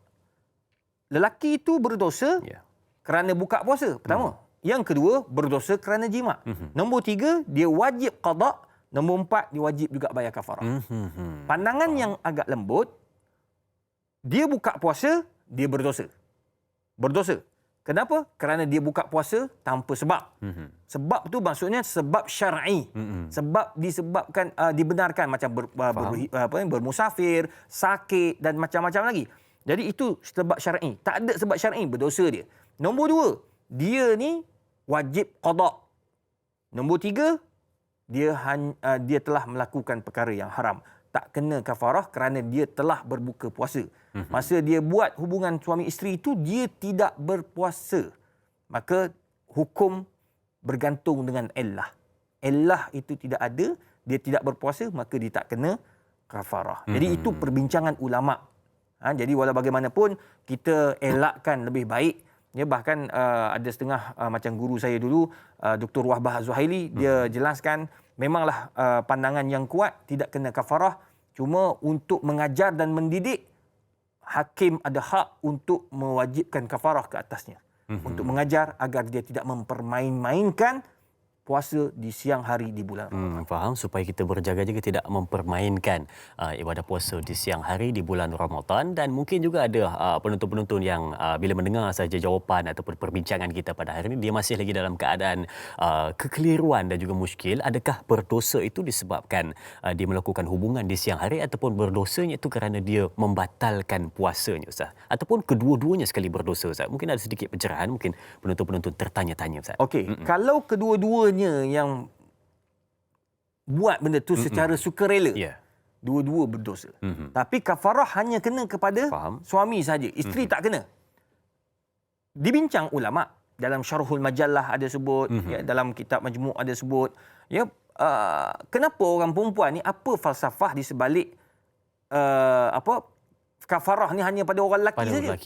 Lelaki itu berdosa kerana buka puasa, pertama. Yang kedua, berdosa kerana jima. Nombor 3, dia wajib qada. Nombor 4, dia wajib juga bayar kafarah. Pandangan yang agak lembut, dia buka puasa, dia berdosa. Berdosa. Kenapa? Kerana dia buka puasa tanpa sebab. Sebab tu maksudnya sebab syar'i. Sebab disebabkan dibenarkan macam bermusafir, sakit dan macam-macam lagi. Jadi itu sebab syar'i. Tak ada sebab syar'i, berdosa dia. Nombor 2, dia ni wajib qada. Nombor 3, dia telah melakukan perkara yang haram. Tak kena kafarah kerana dia telah berbuka puasa. Masa dia buat hubungan suami isteri itu, dia tidak berpuasa. Maka hukum bergantung dengan illah. Illah itu tidak ada, dia tidak berpuasa, maka dia tak kena kafarah. Jadi itu perbincangan ulama. Jadi walau bagaimanapun, kita elakkan lebih baik. Bahkan ada setengah macam guru saya dulu, Dr. Wahbah Az-Zuhaili, dia jelaskan memanglah pandangan yang kuat tidak kena kafarah, cuma untuk mengajar dan mendidik, hakim ada hak untuk mewajibkan kafarah ke atasnya. Untuk mengajar agar dia tidak mempermain-mainkan puasa di siang hari di bulan Ramadan. Faham, supaya kita berjaga-jaga tidak mempermainkan ibadah puasa di siang hari di bulan Ramadan. Dan mungkin juga ada penonton-penonton yang bila mendengar saja jawapan ataupun perbincangan kita pada hari ini, dia masih lagi dalam keadaan kekeliruan dan juga muskil. Adakah berdosa itu disebabkan dia melakukan hubungan di siang hari ataupun berdosanya itu kerana dia membatalkan puasanya, Ustaz? Ataupun kedua-duanya sekali berdosa, Ustaz? Mungkin ada sedikit pencerahan, mungkin penonton-penonton tertanya-tanya, Ustaz. Okey, kalau kedua-duanya yang buat benda tu secara sukarela, dua-dua berdosa. Tapi kafarah hanya kena kepada suami saja, isteri tak kena. Dibincang ulama dalam Syarhul Majallah ada sebut, dalam kitab Majmu' ada sebut, kenapa orang perempuan ni, apa falsafah di sebalik kafarah ni hanya pada orang lelaki saja.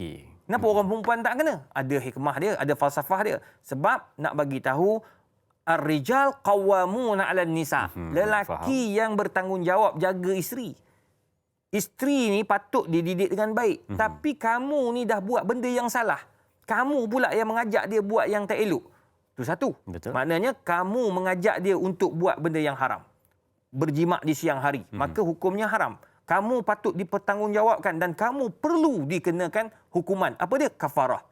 Kenapa orang perempuan tak kena? Ada hikmah dia, ada falsafah dia. Sebab nak bagi tahu, ar-rijal qawwamuna 'alan nisa. Lelaki yang bertanggungjawab jaga isteri. Isteri ni patut dididik dengan baik. Tapi kamu ni dah buat benda yang salah. Kamu pula yang mengajak dia buat yang tak elok. Itu satu. Betul. Maknanya kamu mengajak dia untuk buat benda yang haram. Berjimak di siang hari. Maka hukumnya haram. Kamu patut dipertanggungjawabkan dan kamu perlu dikenakan hukuman. Apa dia? Kafarah.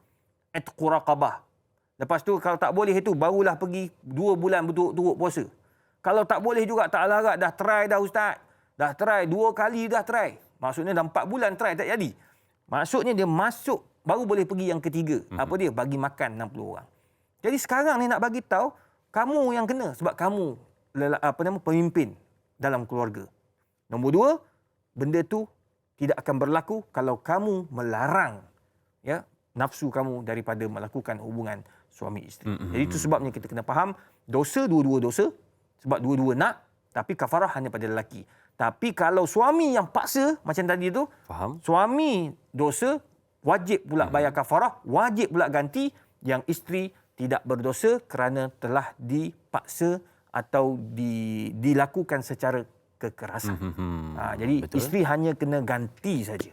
Itqu raqabah. Lepas tu kalau tak boleh itu, barulah pergi 2 bulan berturut-turut puasa. Kalau tak boleh juga tak larat, dah try dah ustaz. Dah try 2 kali dah try. Maksudnya dah 4 bulan try tak jadi. Maksudnya dia masuk baru boleh pergi yang ketiga. Apa dia? Bagi makan 60 orang. Jadi sekarang ni nak bagi tahu kamu yang kena sebab kamu pemimpin dalam keluarga. Nombor 2, benda tu tidak akan berlaku kalau kamu melarang ya nafsu kamu daripada melakukan hubungan suami isteri. Jadi itu sebabnya kita kena faham dosa dua-dua dosa sebab dua-dua nak, tapi kafarah hanya pada lelaki. Tapi kalau suami yang paksa macam tadi tu, faham? Suami dosa wajib pula bayar kafarah, wajib pula ganti. Yang isteri tidak berdosa kerana telah dipaksa atau dilakukan secara kekerasan. Jadi betul. Isteri hanya kena ganti saja.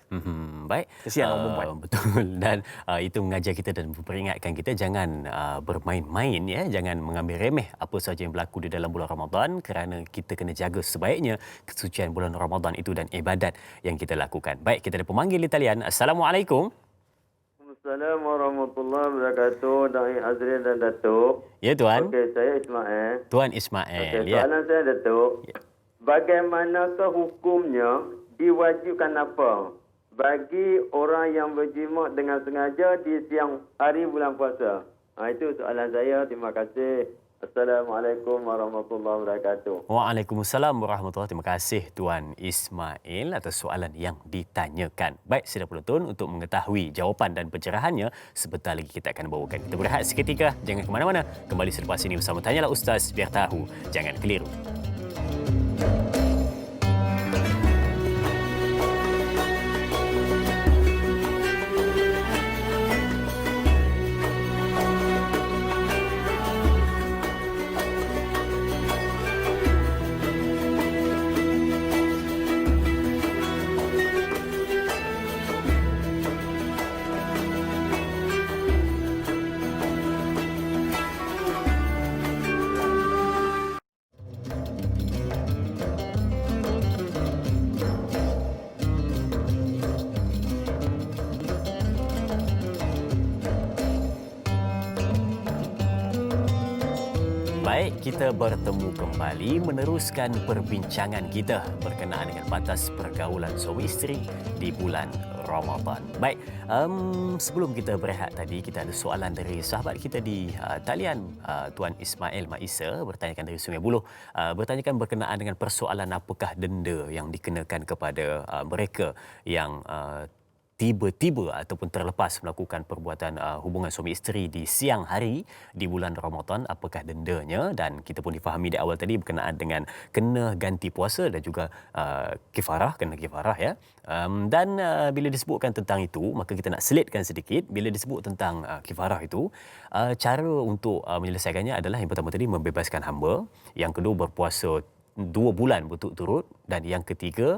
Baik. Kesian orang perempuan. Betul. Dan itu mengajar kita dan memperingatkan kita jangan bermain-main ya, jangan mengambil remeh apa sahaja yang berlaku di dalam bulan Ramadan kerana kita kena jaga sebaiknya kesucian bulan Ramadan itu dan ibadat yang kita lakukan. Baik, kita ada pemanggil di talian. Assalamualaikum. Assalamualaikum warahmatullahi wabarakatuh. Dai Azril dan Datuk. Ya tuan. Okey, saya Ismail. Tuan Ismail. Okey, soalan saya Datuk. Ya. Bagaimanakah hukumnya diwajibkan apa bagi orang yang berjima dengan sengaja di siang hari bulan puasa? Itu soalan saya. Terima kasih. Assalamualaikum warahmatullahi wabarakatuh. Waalaikumsalam warahmatullahi wabarakatuh. Terima kasih Tuan Ismail atas soalan yang ditanyakan. Baik, sidang penonton, untuk mengetahui jawapan dan pencerahannya, sebentar lagi kita akan bawakan. Kita berehat seketika, jangan ke mana-mana. Kembali selepas ini bersama Tanyalah Ustaz, biar tahu, jangan keliru. Baik, kita bertemu kembali meneruskan perbincangan kita berkenaan dengan batas pergaulan suami isteri di bulan Ramadan. Baik, sebelum kita berehat tadi, kita ada soalan dari sahabat kita di talian, Tuan Ismail Maisa bertanyakan dari Sungai Buloh, bertanyakan berkenaan dengan persoalan apakah denda yang dikenakan kepada mereka yang tiba-tiba ataupun terlepas melakukan perbuatan hubungan suami isteri di siang hari di bulan Ramadan, apakah dendanya, dan kita pun difahami di awal tadi berkenaan dengan kena ganti puasa dan juga kena kifarah ya. Dan bila disebutkan tentang itu, maka kita nak selitkan sedikit. Bila disebut tentang kifarah itu, cara untuk menyelesaikannya adalah yang pertama tadi membebaskan hamba, yang kedua berpuasa 2 bulan berturut-turut, dan yang ketiga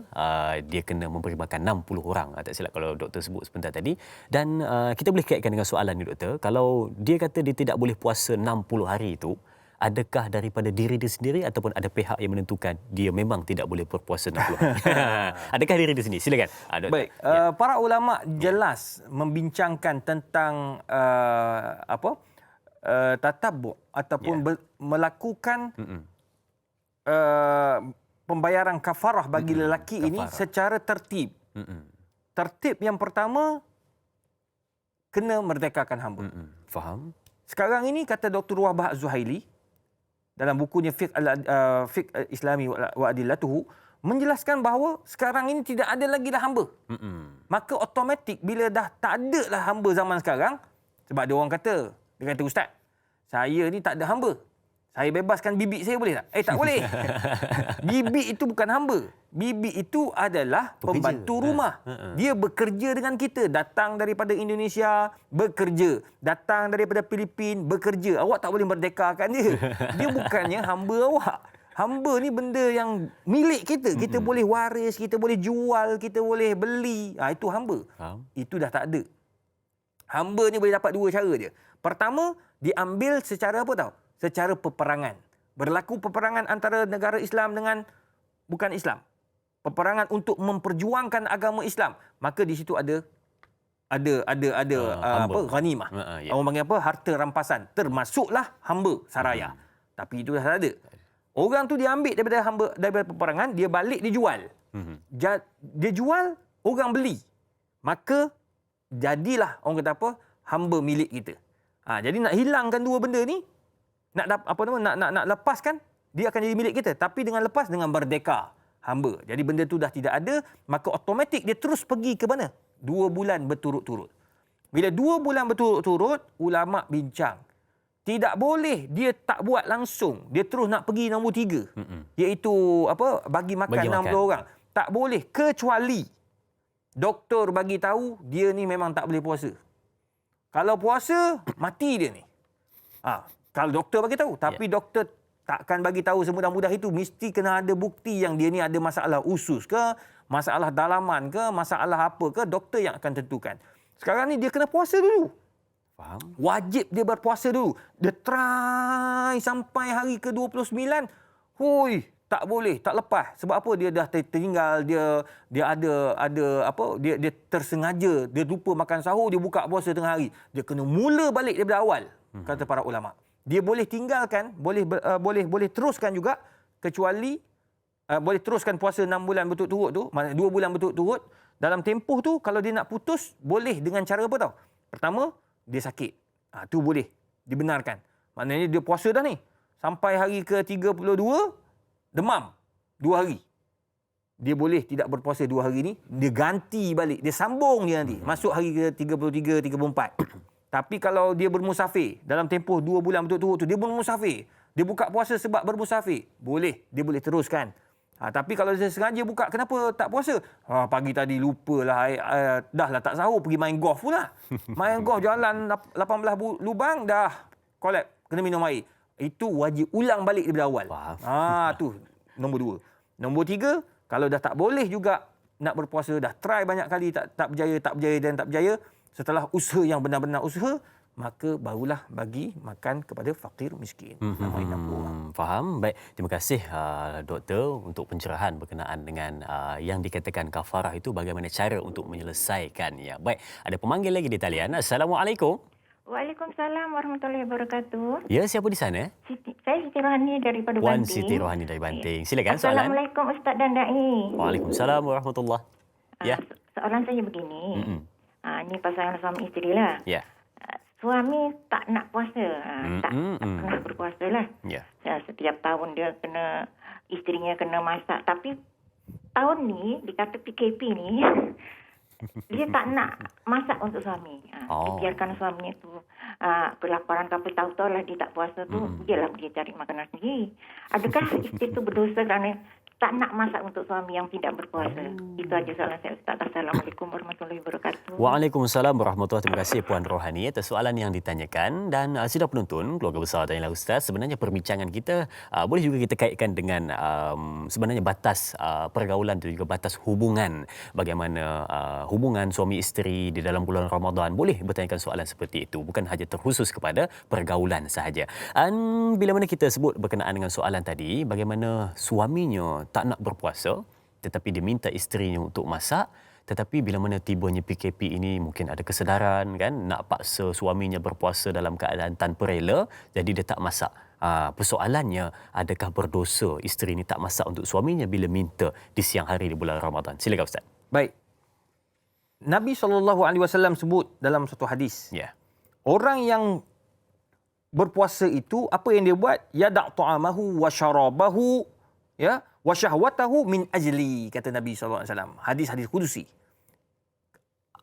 dia kena memberi makan 60 orang, tak silap kalau doktor sebut sebentar tadi. Dan kita boleh kaitkan dengan soalan ni doktor, kalau dia kata dia tidak boleh puasa 60 hari itu, adakah daripada diri dia sendiri ataupun ada pihak yang menentukan dia memang tidak boleh berpuasa 60 hari? Adakah diri dia sendiri? Silakan. Baik, para ulama jelas membincangkan tentang tatabbu' ataupun melakukan pembayaran kafarah bagi lelaki ini secara tertib. Tertib yang pertama, kena merdekakan hamba. Faham? Sekarang ini kata Dr. Wahbah Az-Zuhaili dalam bukunya Fiqh Islami wa Adillatuhu menjelaskan bahawa sekarang ini tidak ada lagi dah hamba. Maka automatik bila dah tak ada lah hamba zaman sekarang, sebab ada orang kata, dia kata ustaz, saya ni tak ada hamba, saya bebaskan bibik saya boleh tak? Tak boleh. Bibik itu bukan hamba. Bibik itu adalah pembantu rumah. Dia bekerja dengan kita. Datang daripada Indonesia, bekerja. Datang daripada Filipin, bekerja. Awak tak boleh merdekakan dia. Dia bukannya hamba awak. Hamba ni benda yang milik kita. Kita boleh waris, kita boleh jual, kita boleh beli. Itu hamba. Itu dah tak ada. Hamba ni boleh dapat 2 cara je. Pertama, diambil secara apa tahu? Secara peperangan. Berlaku peperangan antara negara Islam dengan bukan Islam. Peperangan untuk memperjuangkan agama Islam. Maka di situ ada ghanimah. Orang panggil apa? Harta rampasan. Termasuklah hamba saraya. Tapi itu dah tak ada. Orang tu dia ambil daripada peperangan, dia balik, dia jual. Dia jual, orang beli. Maka jadilah orang kata apa? Hamba milik kita. Jadi nak hilangkan dua benda ni, nak lepaskan, dia akan jadi milik kita. Tapi dengan lepas, dengan merdeka hamba. Jadi benda tu dah tidak ada, maka automatik dia terus pergi ke mana? 2 bulan berturut-turut. Bila 2 bulan berturut-turut, ulama bincang. Tidak boleh dia tak buat langsung. Dia terus nak pergi nombor 3. Iaitu bagi makan 60 orang. Tak boleh, kecuali doktor bagi tahu dia ni memang tak boleh puasa. Kalau puasa, mati dia ni. Kalau doktor bagi tahu, tapi doktor takkan bagi tahu semudah-mudah itu. Mesti kena ada bukti yang dia ni ada masalah usus ke, masalah dalaman ke, masalah apa ke, doktor yang akan tentukan. Sekarang ni dia kena puasa dulu. Faham? Wajib dia berpuasa dulu. Dia try sampai hari ke-29. Hoi, tak boleh, tak lepas. Sebab apa? Dia dah tertinggal, dia tersengaja, dia lupa makan sahur, dia buka puasa tengah hari. Dia kena mula balik daripada awal, kata para ulama. Dia boleh tinggalkan, boleh teruskan juga, kecuali boleh teruskan puasa 6 bulan berturut-turut tu, 2 bulan berturut-turut. Dalam tempoh tu, kalau dia nak putus, boleh dengan cara apa tau? Pertama, dia sakit. Tu boleh dibenarkan. Maknanya dia puasa dah ni. Sampai hari ke-32, demam 2 hari. Dia boleh tidak berpuasa 2 hari ni. Dia ganti balik. Dia sambung dia nanti. Masuk hari ke-33, 34. Tapi kalau dia bermusafir, dalam tempoh 2 bulan berturut-turut tu, dia bermusafir. Dia buka puasa sebab bermusafir. Boleh. Dia boleh teruskan. Tapi kalau dia sengaja buka, kenapa tak puasa? Pagi tadi lupalah, dah lah tak sahur, pergi main golf pula. Main golf jalan 18 lubang, dah collapse, kena minum air. Itu wajib ulang balik daripada awal. Tu nombor 2. Nombor 3, kalau dah tak boleh juga nak berpuasa, dah try banyak kali, tak berjaya. Setelah usaha yang benar-benar usaha, maka barulah bagi makan kepada fakir miskin. Faham. Baik, terima kasih doktor untuk pencerahan berkenaan dengan yang dikatakan kafarah itu, bagaimana cara untuk menyelesaikannya. Baik, ada pemanggil lagi di talian. Assalamualaikum. Waalaikumsalam warahmatullahi wabarakatuh. Ya, siapa di sana? Saya Siti Rohani daripada Wan Banting. Siti Rohani dari Banting. Silakan soalan. Assalamualaikum Ustaz dan Dai. Waalaikumsalam warahmatullahi. Ya. Soalan saya begini. Ni pasangan suami isteri lah. Ya. Suami tak nak puasa. Tak pernah berpuasa lah. Ya. Setiap tahun dia isterinya kena masak. Tapi tahun ni, dikata PKP ni, dia tak nak masak untuk suami. Dia biarkan suaminya tu kelaparan, tapi tahu-tahu lah dia tak puasa tu, biarlah dia cari makanan sendiri. Adakah isteri tu berdosa kerana tak nak masak untuk suami yang tidak berpuasa? Itu aja soalan saya, Ustaz. Assalamualaikum warahmatullahi wabarakatuh. Waalaikumsalam warahmatullahi wabarakatuh. Terima kasih Puan Rohani atas soalan yang ditanyakan. Dan sidang penonton, keluarga besar Tanyalah Ustaz, sebenarnya perbincangan kita boleh juga kita kaitkan dengan sebenarnya batas pergaulan dan juga batas hubungan. Bagaimana hubungan suami isteri di dalam bulan Ramadan. Boleh bertanyakan soalan seperti itu. Bukan hanya terkhusus kepada pergaulan sahaja. Dan bila mana kita sebut berkenaan dengan soalan tadi, bagaimana suaminya tak nak berpuasa, tetapi dia minta isterinya untuk masak. Tetapi bila mana tibanya PKP ini, mungkin ada kesedaran kan, nak paksa suaminya berpuasa dalam keadaan tanpa rela, jadi dia tak masak. Persoalannya, adakah berdosa isteri ini tak masak untuk suaminya bila minta di siang hari di bulan Ramadan? Silakan Ustaz. Baik. Nabi SAW sebut dalam satu hadis. Ya. Orang yang berpuasa itu, apa yang dia buat? Yada' ta'amahu wa syarabahu, ya, wa syahwatahu min ajli, kata Nabi SAW. Hadis-hadis kudusi.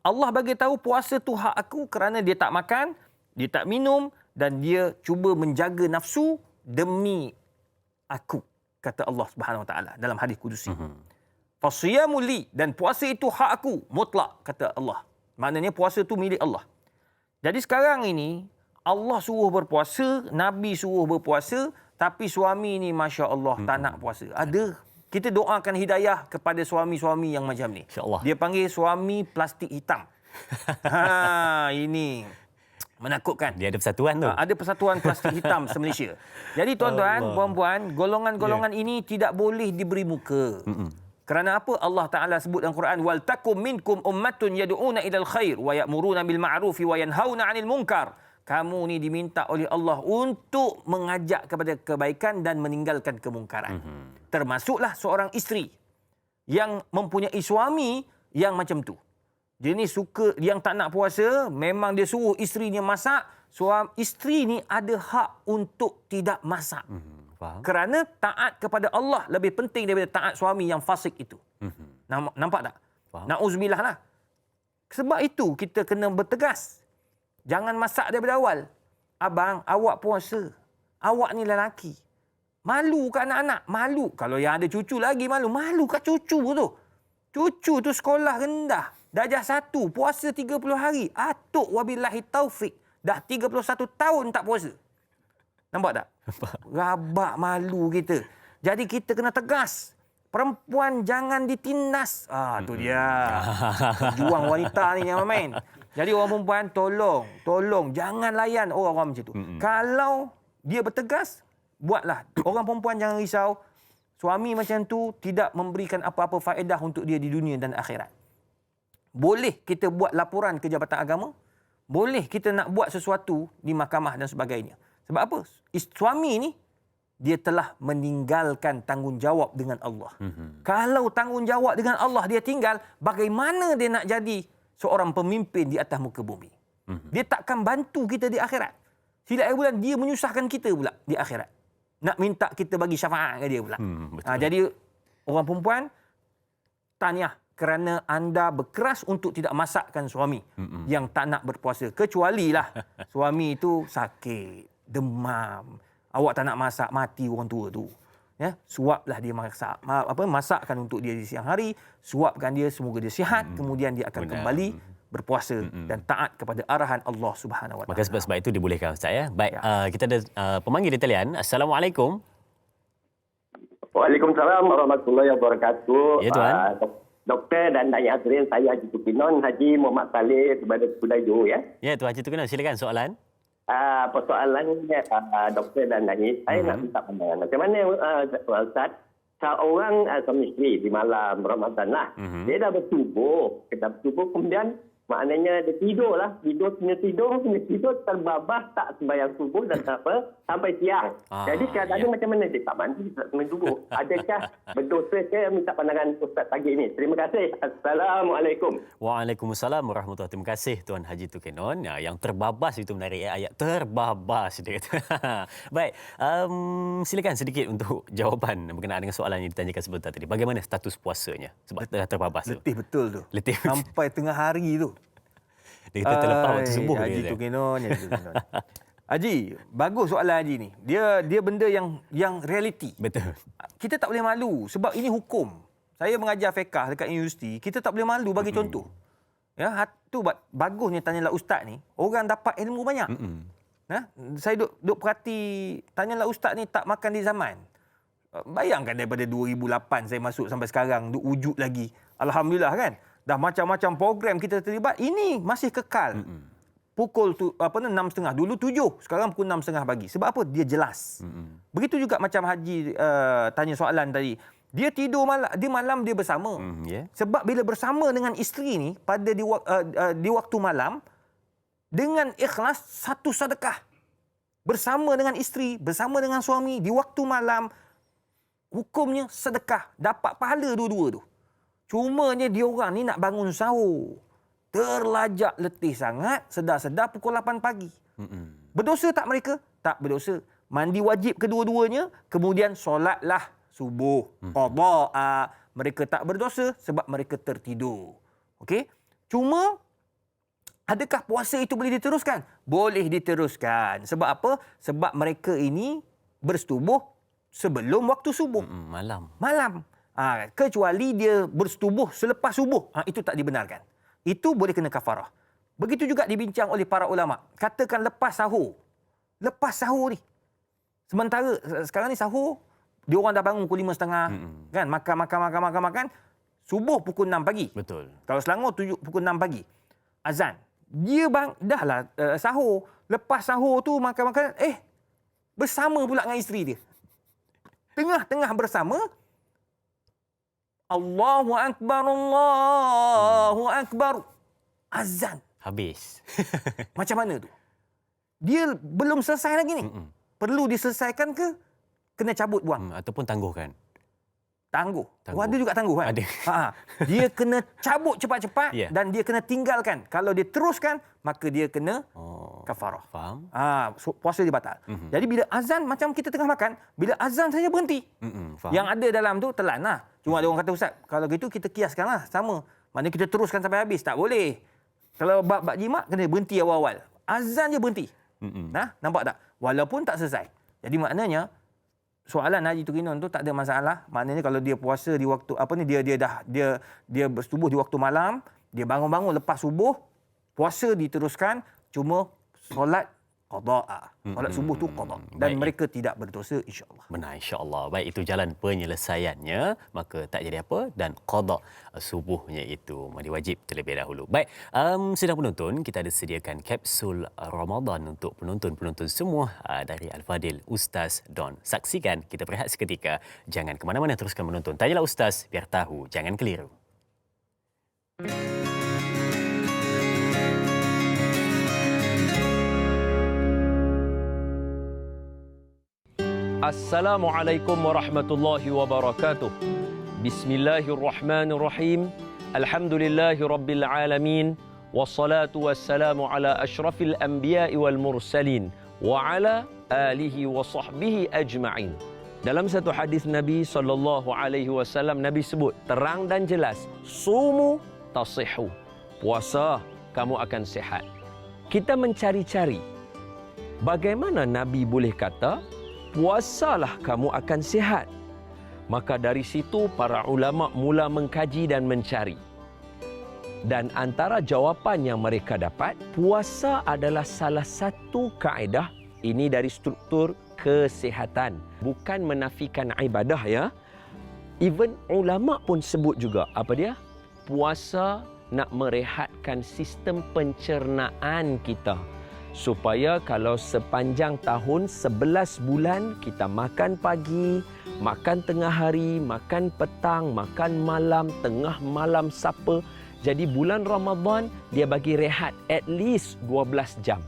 Allah bagi tahu puasa tu hak aku kerana dia tak makan, dia tak minum dan dia cuba menjaga nafsu demi aku, kata Allah Subhanahu Wa Taala dalam hadis kudusi. Fasiyamu li, dan puasa itu hak aku mutlak, kata Allah. Maknanya puasa tu milik Allah. Jadi sekarang ini Allah suruh berpuasa, Nabi suruh berpuasa, tapi suami ni Masya Allah tak nak puasa. Ada. Kita doakan hidayah kepada suami-suami yang macam ni. InsyaAllah. Dia panggil suami plastik hitam. Ini menakutkan. Dia ada persatuan tu. Ada persatuan plastik hitam se-Malaysia. Jadi tuan-tuan, puan-puan, golongan-golongan ini tidak boleh diberi muka. Kerana apa? Allah Ta'ala sebut dalam Quran, wal takum minkum ummatun yad'una ilal khair wa ya'muruna bil ma'rufi wa yanhauna 'anil munkar. kamu ni diminta oleh Allah untuk mengajak kepada kebaikan dan meninggalkan kemungkaran. Termasuklah seorang isteri yang mempunyai suami yang macam tu. Dia ni suka, yang tak nak puasa, memang dia suruh isterinya masak. Isteri ni ada hak untuk tidak masak. Faham? Kerana taat kepada Allah lebih penting daripada taat suami yang fasik itu. Nampak tak? Na'udzubillah lah. Sebab itu kita kena bertegas. Jangan masak daripada awal. Abang, awak puasa. Awak ni lelaki. Malu kat anak-anak. Malu. Kalau yang ada cucu lagi malu. Malu kat cucu tu. Cucu tu sekolah rendah. Darjah 1. Puasa 30 hari. Atuk wabillahi taufik. Dah 31 tahun tak puasa. Nampak tak? Rabak malu kita. Jadi kita kena tegas. Perempuan jangan ditindas. Tu dia. Juang wanita ni yang main. Jadi orang perempuan tolong jangan layan orang-orang macam tu. Kalau dia bertegas, buatlah. Orang perempuan jangan risau. Suami macam tu tidak memberikan apa-apa faedah untuk dia di dunia dan akhirat. Boleh kita buat laporan ke Jabatan Agama. Boleh kita nak buat sesuatu di mahkamah dan sebagainya. Sebab apa? Suami ni dia telah meninggalkan tanggungjawab dengan Allah. Kalau tanggungjawab dengan Allah dia tinggal, bagaimana dia nak jadi seorang pemimpin di atas muka bumi? Dia takkan bantu kita di akhirat. Silap bulan dia menyusahkan kita pula di akhirat. Nak minta kita bagi syafaat ke dia pula. Jadi orang perempuan, tahniah kerana anda berkeras untuk tidak masakkan suami yang tak nak berpuasa. Kecualilah suami itu sakit, demam, awak tak nak masak, mati orang tua tu. Ya, suaplah dia masak. Masakkan untuk dia di siang hari, suapkan dia semoga dia sihat, kemudian dia akan kembali berpuasa dan taat kepada arahan Allah Subhanahu Wa Taala. Maka sebab itu dibolehkan Ustaz ya. Baik, kita ada pemanggil di talian. Assalamualaikum. Waalaikumsalam warahmatullahi wabarakatuh. Ya tuan. Doktor dan Dayak Azrin, saya Haji Tukinon, Haji Muhammad Saleh kepada Kudayu ya. Ya Tuan Haji Tukinon, silakan soalan. Persoalannya Doktor dan Dayak, saya nak minta pandangan. Macam mana Ustaz, seorang suami isteri di malam Ramadan lah, dia dah bertubuh, kemudian maknanya dia tidur punya tidur terbabas tak sembahyang subuh dan apa sampai siang. Jadi keadaannya macam mana dia tak mandi tak sembahyang subuh? Adakah berdosa? Saya minta pandangan Ustaz pagi ini. Terima kasih. Assalamualaikum. Waalaikumsalam warahmatullahi wabarakatuh. Terima kasih Tuan Haji Tukinon. Yang terbabas itu menarik ayat terbabas dia kata. Baik, silakan sedikit untuk jawapan berkenaan dengan soalan yang ditanyakan sebentar tadi. Bagaimana status puasanya sebab terbabas tu? Letih betul tu. Letih sampai tengah hari tu. Dia kata terlepas waktu subuh Haji dia. Tukinon. Haji, bagus soalan Haji ni. Dia benda yang realiti. Betul. Kita tak boleh malu sebab ini hukum. Saya mengajar fiqh dekat universiti, kita tak boleh malu bagi contoh. Ya, tu bagusnya tanyalah ustaz ni, orang dapat ilmu banyak. Saya duk perhati, tanyalah ustaz ni tak makan di zaman. Bayangkan daripada 2008 saya masuk sampai sekarang duk wujud lagi. Alhamdulillah kan. Dah macam-macam program kita terlibat, ini masih kekal. Pukul 6.30, dulu 7, sekarang pukul 6.30 pagi. Sebab apa? Dia jelas. Begitu juga macam Haji tanya soalan tadi. Dia tidur malam dia bersama. Sebab bila bersama dengan isteri ni pada di waktu malam, dengan ikhlas satu sedekah. Bersama dengan isteri, bersama dengan suami di waktu malam, hukumnya sedekah. Dapat pahala dua-dua tu. Cumanya diorang ni nak bangun sahur. Terlajak letih sangat, sedar-sedar pukul 8 pagi. Berdosa tak mereka? Tak berdosa. Mandi wajib kedua-duanya, kemudian solatlah subuh. Qadha. Mereka tak berdosa sebab mereka tertidur. Okey? Cuma, adakah puasa itu boleh diteruskan? Boleh diteruskan. Sebab apa? Sebab mereka ini bersetubuh sebelum waktu subuh. Malam. Kecuali dia bersetubuh selepas subuh. Itu tak dibenarkan. Itu boleh kena kafarah. Begitu juga dibincang oleh para ulama. Katakan lepas sahur. Lepas sahur ni. Sementara sekarang ni sahur, dia orang dah bangun pukul 5.30. Kan? Makan. Subuh pukul 6 pagi. Betul. Kalau Selangor pukul 6 pagi. Azan. Dia dahlah sahur. Lepas sahur tu makan-makan. Bersama pula dengan isteri dia. Tengah-tengah bersama. Allahu Akbar, Allahu Akbar. Azan. Habis. Macam mana tu? dia belum selesai lagi ni. Perlu diselesaikan ke kena cabut buang? Ataupun tangguhkan? Tangguh. Ada juga tangguh kan? Ada. Dia kena cabut cepat-cepat dan dia kena tinggalkan. Kalau dia teruskan, maka dia kena kafarah. Faham? Puasa dia batal. Jadi bila azan, macam kita tengah makan, bila azan saja berhenti. Faham. Yang ada dalam tu telan lah. Cuma ada orang kata, Ustaz, kalau gitu kita kiaskan lah. Sama. Maknanya kita teruskan sampai habis. Tak boleh. Kalau bab jimat, kena berhenti awal-awal. Azan je berhenti. Nampak tak? Walaupun tak selesai. Jadi maknanya, soalan Haji Tukinon tu tak ada masalah. Maknanya kalau dia puasa di waktu dia bersubuh di waktu malam, dia bangun-bangun lepas subuh, puasa diteruskan, cuma solat qada. Solat subuh tu qada dan mereka tidak berdosa insya-Allah. Benar, insya-Allah. Baik, itu jalan penyelesaiannya, maka tak jadi apa dan qada subuhnya itu mandi wajib terlebih dahulu. Baik, sedang penonton, kita ada sediakan kapsul Ramadan untuk penonton-penonton semua dari Al-Fadil Ustaz Don. Saksikan, kita berehat seketika. Jangan ke mana-mana, teruskan menonton Tanyalah Ustaz, biar tahu jangan keliru. Assalamualaikum warahmatullahi wabarakatuh. Bismillahirrahmanirrahim. Alhamdulillahi rabbil alamin. Wassalatu wassalamu ala asyrafil anbiya'i wal mursalin wa ala alihi wa sahbihi ajma'in. Dalam satu hadis Nabi SAW, Nabi sebut terang dan jelas, sumu tasihhu. Puasa, kamu akan sihat. Kita mencari-cari bagaimana Nabi boleh kata puasalah kamu akan sihat. Maka dari situ para ulama mula mengkaji dan mencari. Dan antara jawapan yang mereka dapat, puasa adalah salah satu kaedah ini dari struktur kesihatan. Bukan menafikan ibadah ya. Even ulama pun sebut juga, apa dia? Puasa nak merehatkan sistem pencernaan kita. Supaya kalau sepanjang tahun 11 bulan kita makan pagi, makan tengah hari, makan petang, makan malam, tengah malam sapa. Jadi bulan Ramadan dia bagi rehat at least 12 jam.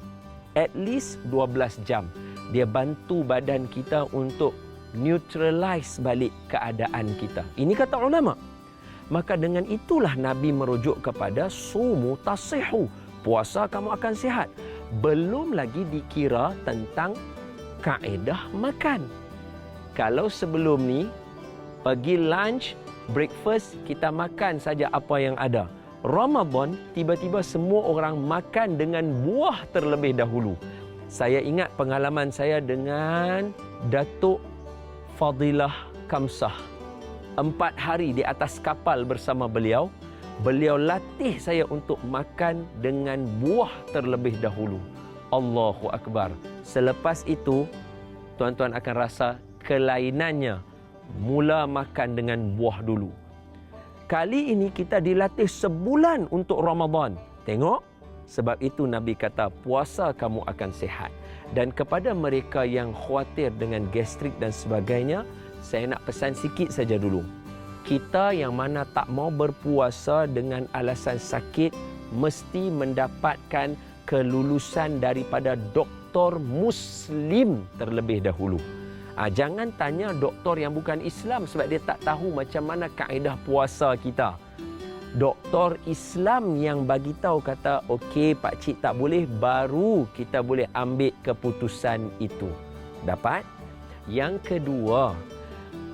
At least 12 jam. Dia bantu badan kita untuk neutralize balik keadaan kita. Ini kata ulama. Maka dengan itulah Nabi merujuk kepada sumu tasihhu. Puasa kamu akan sihat. Belum lagi dikira tentang kaedah makan. Kalau sebelum ni, pergi lunch, breakfast, kita makan saja apa yang ada. Ramadan, tiba-tiba semua orang makan dengan buah terlebih dahulu. Saya ingat pengalaman saya dengan Datuk Fadilah Kamsah. 4 hari di atas kapal bersama beliau. Beliau latih saya untuk makan dengan buah terlebih dahulu. Allahu Akbar. Selepas itu, tuan-tuan akan rasa kelainannya. Mula makan dengan buah dulu. Kali ini kita dilatih sebulan untuk Ramadan. Tengok, sebab itu Nabi kata puasa kamu akan sihat. Dan kepada mereka yang khawatir dengan gastrik dan sebagainya, saya nak pesan sikit saja dulu. Kita yang mana tak mau berpuasa dengan alasan sakit mesti mendapatkan kelulusan daripada doktor Muslim terlebih dahulu. Jangan tanya doktor yang bukan Islam sebab dia tak tahu macam mana kaedah puasa kita. Doktor Islam yang bagi tahu kata, okey Pak Cik tak boleh, baru kita boleh ambil keputusan itu. Dapat? Yang kedua,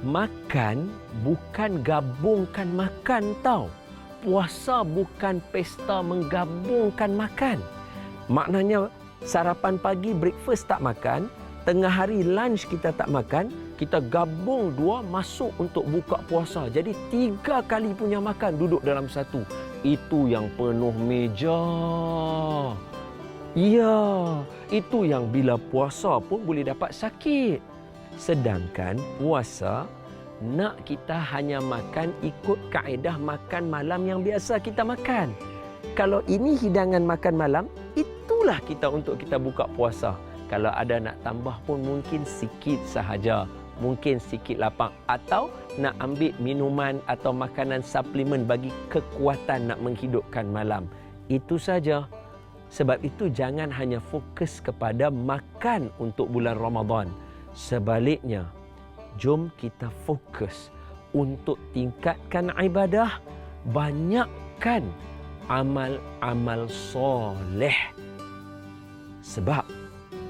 makan bukan gabungkan makan tau. Puasa bukan pesta menggabungkan makan. Maknanya sarapan pagi, breakfast tak makan, tengah hari lunch kita tak makan, kita gabung dua masuk untuk buka puasa. Jadi 3 kali punya makan duduk dalam satu. Itu yang penuh meja. Ya, itu yang bila puasa pun boleh dapat sakit. Sedangkan puasa nak kita hanya makan ikut kaedah makan malam yang biasa kita makan. Kalau ini hidangan makan malam, itulah kita untuk kita buka puasa. Kalau ada nak tambah pun mungkin sikit sahaja. Mungkin sikit lapang. Atau nak ambil minuman atau makanan suplemen bagi kekuatan nak menghidupkan malam. Itu saja. Sebab itu jangan hanya fokus kepada makan untuk bulan Ramadan. Sebaliknya, jom kita fokus untuk tingkatkan ibadah, banyakkan amal-amal soleh. Sebab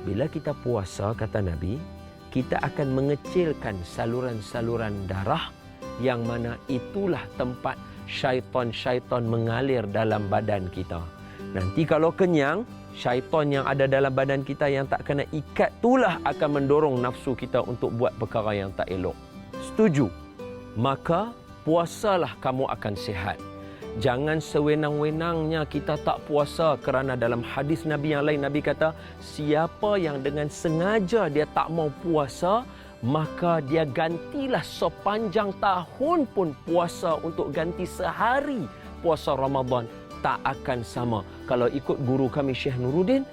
bila kita puasa, kata Nabi, kita akan mengecilkan saluran-saluran darah yang mana itulah tempat syaitan-syaitan mengalir dalam badan kita. Nanti kalau kenyang, syaitan yang ada dalam badan kita yang tak kena ikat itulah akan mendorong nafsu kita untuk buat perkara yang tak elok. Setuju? Maka puasalah kamu akan sihat. Jangan sewenang-wenangnya kita tak puasa, kerana dalam hadis Nabi yang lain, Nabi kata, siapa yang dengan sengaja dia tak mau puasa, maka dia gantilah sepanjang tahun pun puasa untuk ganti sehari puasa Ramadan. Tak akan sama. Kalau ikut guru kami Syekh Nuruddin,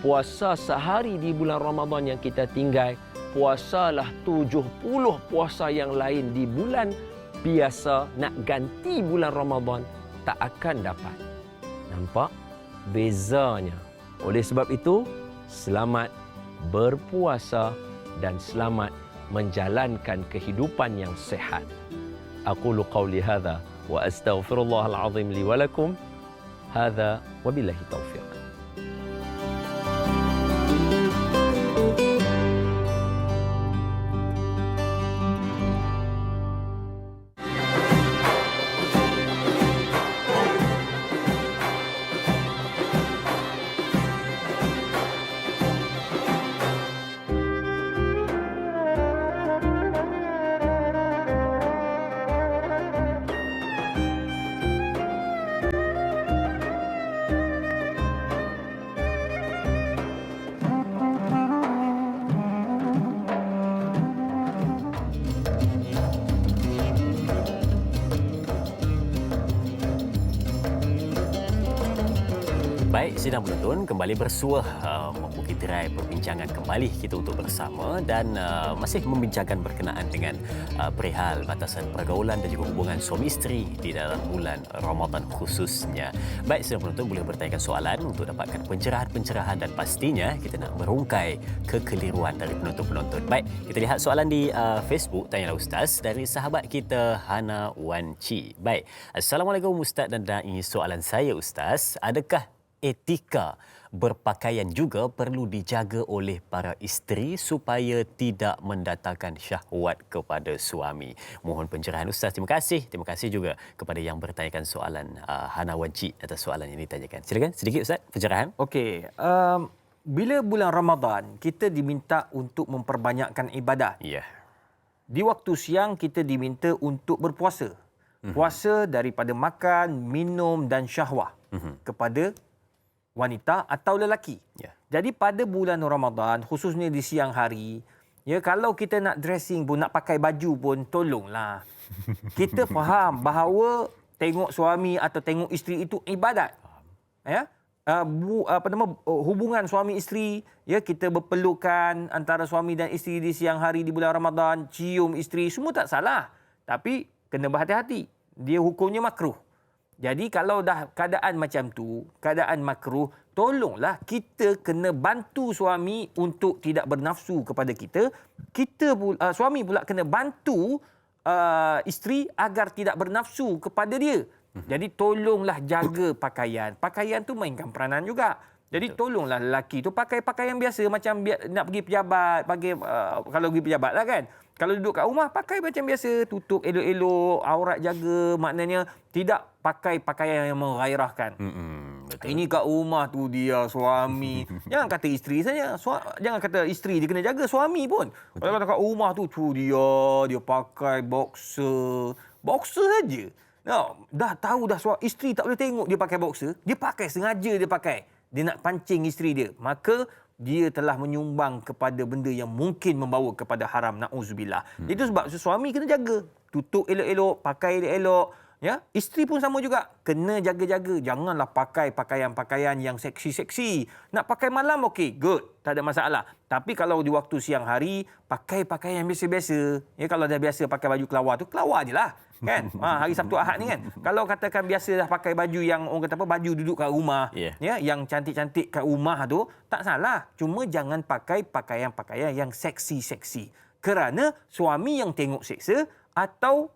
puasa sehari di bulan Ramadan yang kita tinggal, puasalah 70 puasa yang lain di bulan biasa. Nak ganti bulan Ramadan, tak akan dapat. Nampak bezanya? Oleh sebab itu, selamat berpuasa dan selamat menjalankan kehidupan yang sehat. Aqulu qawli hadha wa astaghfirullahal azim li wa lakum. Hadza wabillahi taufiq. Baik, sidang penonton kembali bersuah membuka tirai perbincangan kembali kita untuk bersama dan masih membincangkan berkenaan dengan perihal batasan pergaulan dan juga hubungan suami isteri di dalam bulan Ramadan khususnya. Baik, sidang penonton boleh bertanyakan soalan untuk dapatkan pencerahan-pencerahan dan pastinya kita nak merungkai kekeliruan dari penonton-penonton. Baik, kita lihat soalan di Facebook, Tanyalah Ustaz, dari sahabat kita Hana Wanci. Baik, Assalamualaikum Ustaz dan Dai. Soalan saya Ustaz, adakah etika berpakaian juga perlu dijaga oleh para isteri supaya tidak mendatangkan syahwat kepada suami? Mohon pencerahan Ustaz. Terima kasih. Terima kasih juga kepada yang bertanyakan soalan Hana Wanci atas soalan yang ditanyakan. Silakan sedikit Ustaz pencerahan. Okey. Bila bulan Ramadan, kita diminta untuk memperbanyakkan ibadah. Ya. Di waktu siang kita diminta untuk berpuasa. Puasa daripada makan, minum dan syahwah kepada wanita atau lelaki. Ya. Jadi pada bulan Ramadan, khususnya di siang hari, ya, kalau kita nak dressing pun, nak pakai baju pun, tolonglah. Kita faham bahawa tengok suami atau tengok isteri itu ibadat. Ya? Hubungan suami isteri, ya, kita berpelukan antara suami dan isteri di siang hari di bulan Ramadan, cium isteri, semua tak salah. Tapi kena berhati-hati. Dia hukumnya makruh. Jadi kalau dah keadaan macam tu, keadaan makruh, tolonglah kita kena bantu suami untuk tidak bernafsu kepada kita. Suami pula kena bantu isteri agar tidak bernafsu kepada dia. Jadi tolonglah jaga pakaian. Pakaian tu mainkan peranan juga. Jadi tolonglah lelaki tu pakai pakaian biasa macam nak pergi pejabat, kalau pergi pejabat lah kan. Kalau duduk kat rumah, pakai macam biasa. Tutup elok-elok, aurat jaga. Maknanya tidak pakai pakaian yang menggairahkan. Betul. Ini kat rumah tu dia, suami. Jangan kata isteri saja. Jangan kata isteri dia kena jaga, suami pun. Betul. Kalau kata kat rumah tu dia pakai boxer. Boxer saja. Dah tahu dah isteri tak boleh tengok dia pakai boxer. Dia pakai, sengaja dia pakai. Dia nak pancing isteri dia. Maka dia telah menyumbang kepada benda yang mungkin membawa kepada haram, na'udzubillah. Itu sebab suami kena jaga, tutup elok-elok, pakai elok-elok, ya. Isteri pun sama juga, kena jaga-jaga. Janganlah pakai pakaian-pakaian yang seksi-seksi. Nak pakai malam okey, good, tak ada masalah. Tapi kalau di waktu siang hari, pakai pakaian yang biasa-biasa. Ya, kalau dah biasa pakai baju kelawar tu, kelawar je lah. kan. Hari Sabtu Ahad ni kan. Kalau katakan biasa dah pakai baju yang orang kata apa, baju duduk kat rumah, ya, yang cantik-cantik kat rumah tu, tak salah. Cuma jangan pakai pakaian-pakaian yang seksi-seksi. Kerana suami yang tengok seksa atau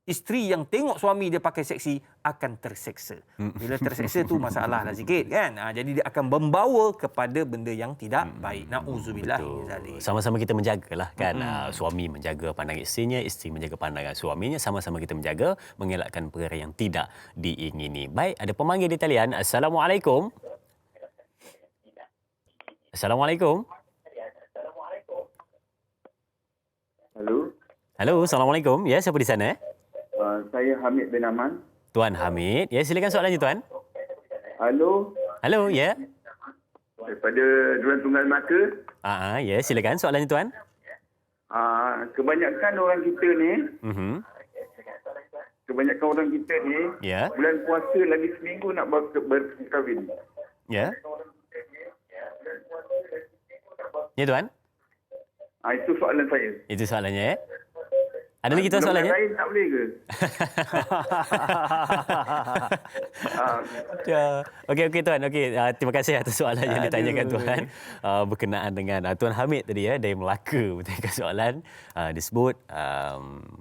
isteri yang tengok suami dia pakai seksi akan terseksa. Bila terseksa tu masalah lah sikit kan. Jadi dia akan membawa kepada benda yang tidak baik. Na'udzubillah. Sama-sama kita menjagalah kan. Suami menjaga pandangan isterinya, isteri menjaga pandangan suaminya. Sama-sama kita menjaga, mengelakkan perkara yang tidak diingini. Baik, ada pemanggil di talian. Assalamualaikum. Assalamualaikum. Halo, Assalamualaikum. Ya, siapa di sana? Saya Hamid bin Aman. Tuan Hamid. Ya, silakan soalannya, Tuan. Halo. Halo, ya. Daripada Duran Tunggal Melaka. Ya, silakan soalannya, Tuan. Kebanyakan orang kita ni, bulan puasa lagi seminggu nak berkahwin. Ya. Ya, Tuan. Itu soalan saya. Itu soalannya, ya. Ada lagi tuan soalannya? Lain tak boleh ke? Okey tuan. Terima kasih atas soalan yang ditanyakan tuan. Berkenaan dengan Tuan Hamid tadi ya, dari Melaka bertanyakan soalan. Disebut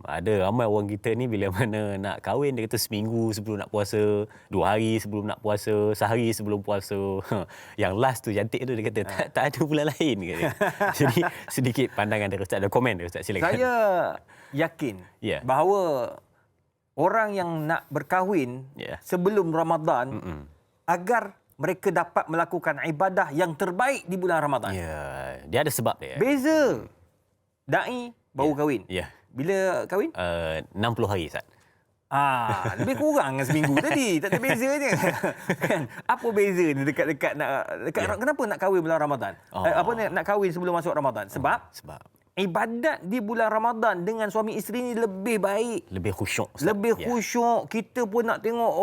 ada ramai orang kita ni bila mana nak kahwin dia kata seminggu sebelum nak puasa, 2 hari sebelum nak puasa, sehari sebelum puasa. Yang last tu cantik tu dia kata tak ada bulan lain kata. Jadi sedikit pandangan dari Ustaz, ada komen dari Ustaz, silakan. Saya yakin bahawa orang yang nak berkahwin sebelum Ramadan agar mereka dapat melakukan ibadah yang terbaik di bulan Ramadan. Dia ada sebab dia. Beza dai baru kahwin. Bila kahwin? 60 hari Ustaz. Lebih kurang seminggu tadi. Tak ada beza je. Kan? Apa beza ni dekat-dekat kenapa nak kahwin bulan Ramadan? Nak kahwin sebelum masuk Ramadan? Sebab ibadat di bulan Ramadan dengan suami isteri ni lebih baik. Lebih khusyuk. Lebih khusyuk. Kita pun nak tengok,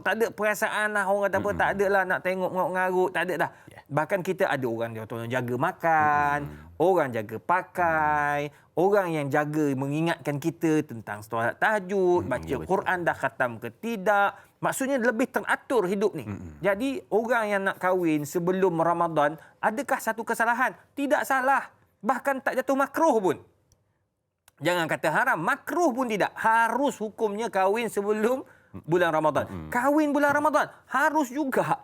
tak ada perasaan lah. Orang kata apa, tak ada lah nak tengok ngarut-ngarut. Tak ada dah. Bahkan kita ada orang yang jaga makan, orang jaga pakai, orang yang jaga mengingatkan kita tentang solat tahajud, baca Quran dah khatam ke tidak. Maksudnya lebih teratur hidup ni. Jadi orang yang nak kahwin sebelum Ramadan, adakah satu kesalahan? Tidak salah. Bahkan tak jatuh makruh pun. Jangan kata haram, makruh pun tidak. Harus hukumnya kahwin sebelum bulan Ramadan. Kahwin bulan Ramadan harus juga.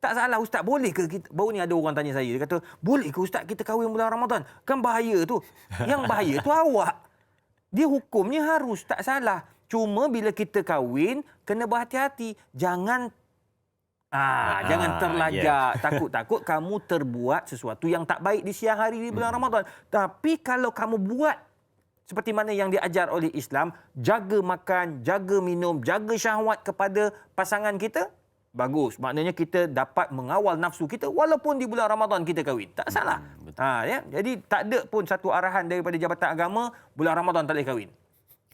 Tak salah Ustaz, boleh ke kita? Baru ni ada orang tanya saya, dia kata, boleh ke Ustaz kita kahwin bulan Ramadan? Kan bahaya tu. Yang bahaya tu awak. Dia hukumnya harus, tak salah. Cuma bila kita kahwin, kena berhati-hati. Jangan terlajak. Takut-takut kamu terbuat sesuatu yang tak baik di siang hari di bulan Ramadan. Tapi kalau kamu buat seperti mana yang diajar oleh Islam, jaga makan, jaga minum, jaga syahwat kepada pasangan kita, bagus. Maknanya kita dapat mengawal nafsu kita walaupun di bulan Ramadan kita kahwin. Tak salah. Jadi tak ada pun satu arahan daripada Jabatan Agama bulan Ramadan tak boleh kahwin.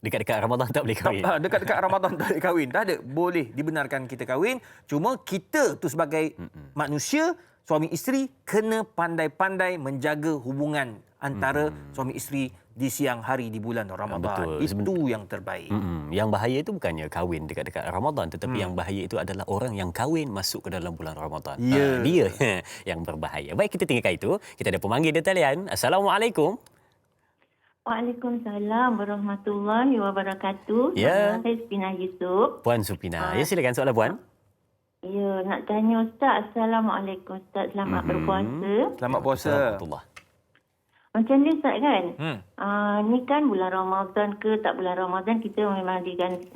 Dekat-dekat Ramadan tak boleh kahwin. Dekat-dekat Ramadan tak boleh kahwin. Tak ada. Boleh dibenarkan kita kahwin. Cuma kita tu sebagai manusia, suami isteri, kena pandai-pandai menjaga hubungan antara suami isteri di siang hari di bulan Ramadan. Betul. Itu yang terbaik. Yang bahaya itu bukannya kahwin dekat-dekat Ramadan, tetapi yang bahaya itu adalah orang yang kahwin masuk ke dalam bulan Ramadan. Dia yang berbahaya. Baik, kita tinggalkan itu. Kita ada pemanggil di talian. Assalamualaikum. Waalaikumsalam warahmatullahi wabarakatuh. Ya. Saya Supina Yusuf. Puan Supina. Ya, silakan soalan Puan. Ya, nak tanya Ustaz. Assalamualaikum Ustaz. Selamat berpuasa. Selamat puasa. Macam ni Ustaz kan? Ni kan bulan Ramadan ke tak bulan Ramadan, kita memang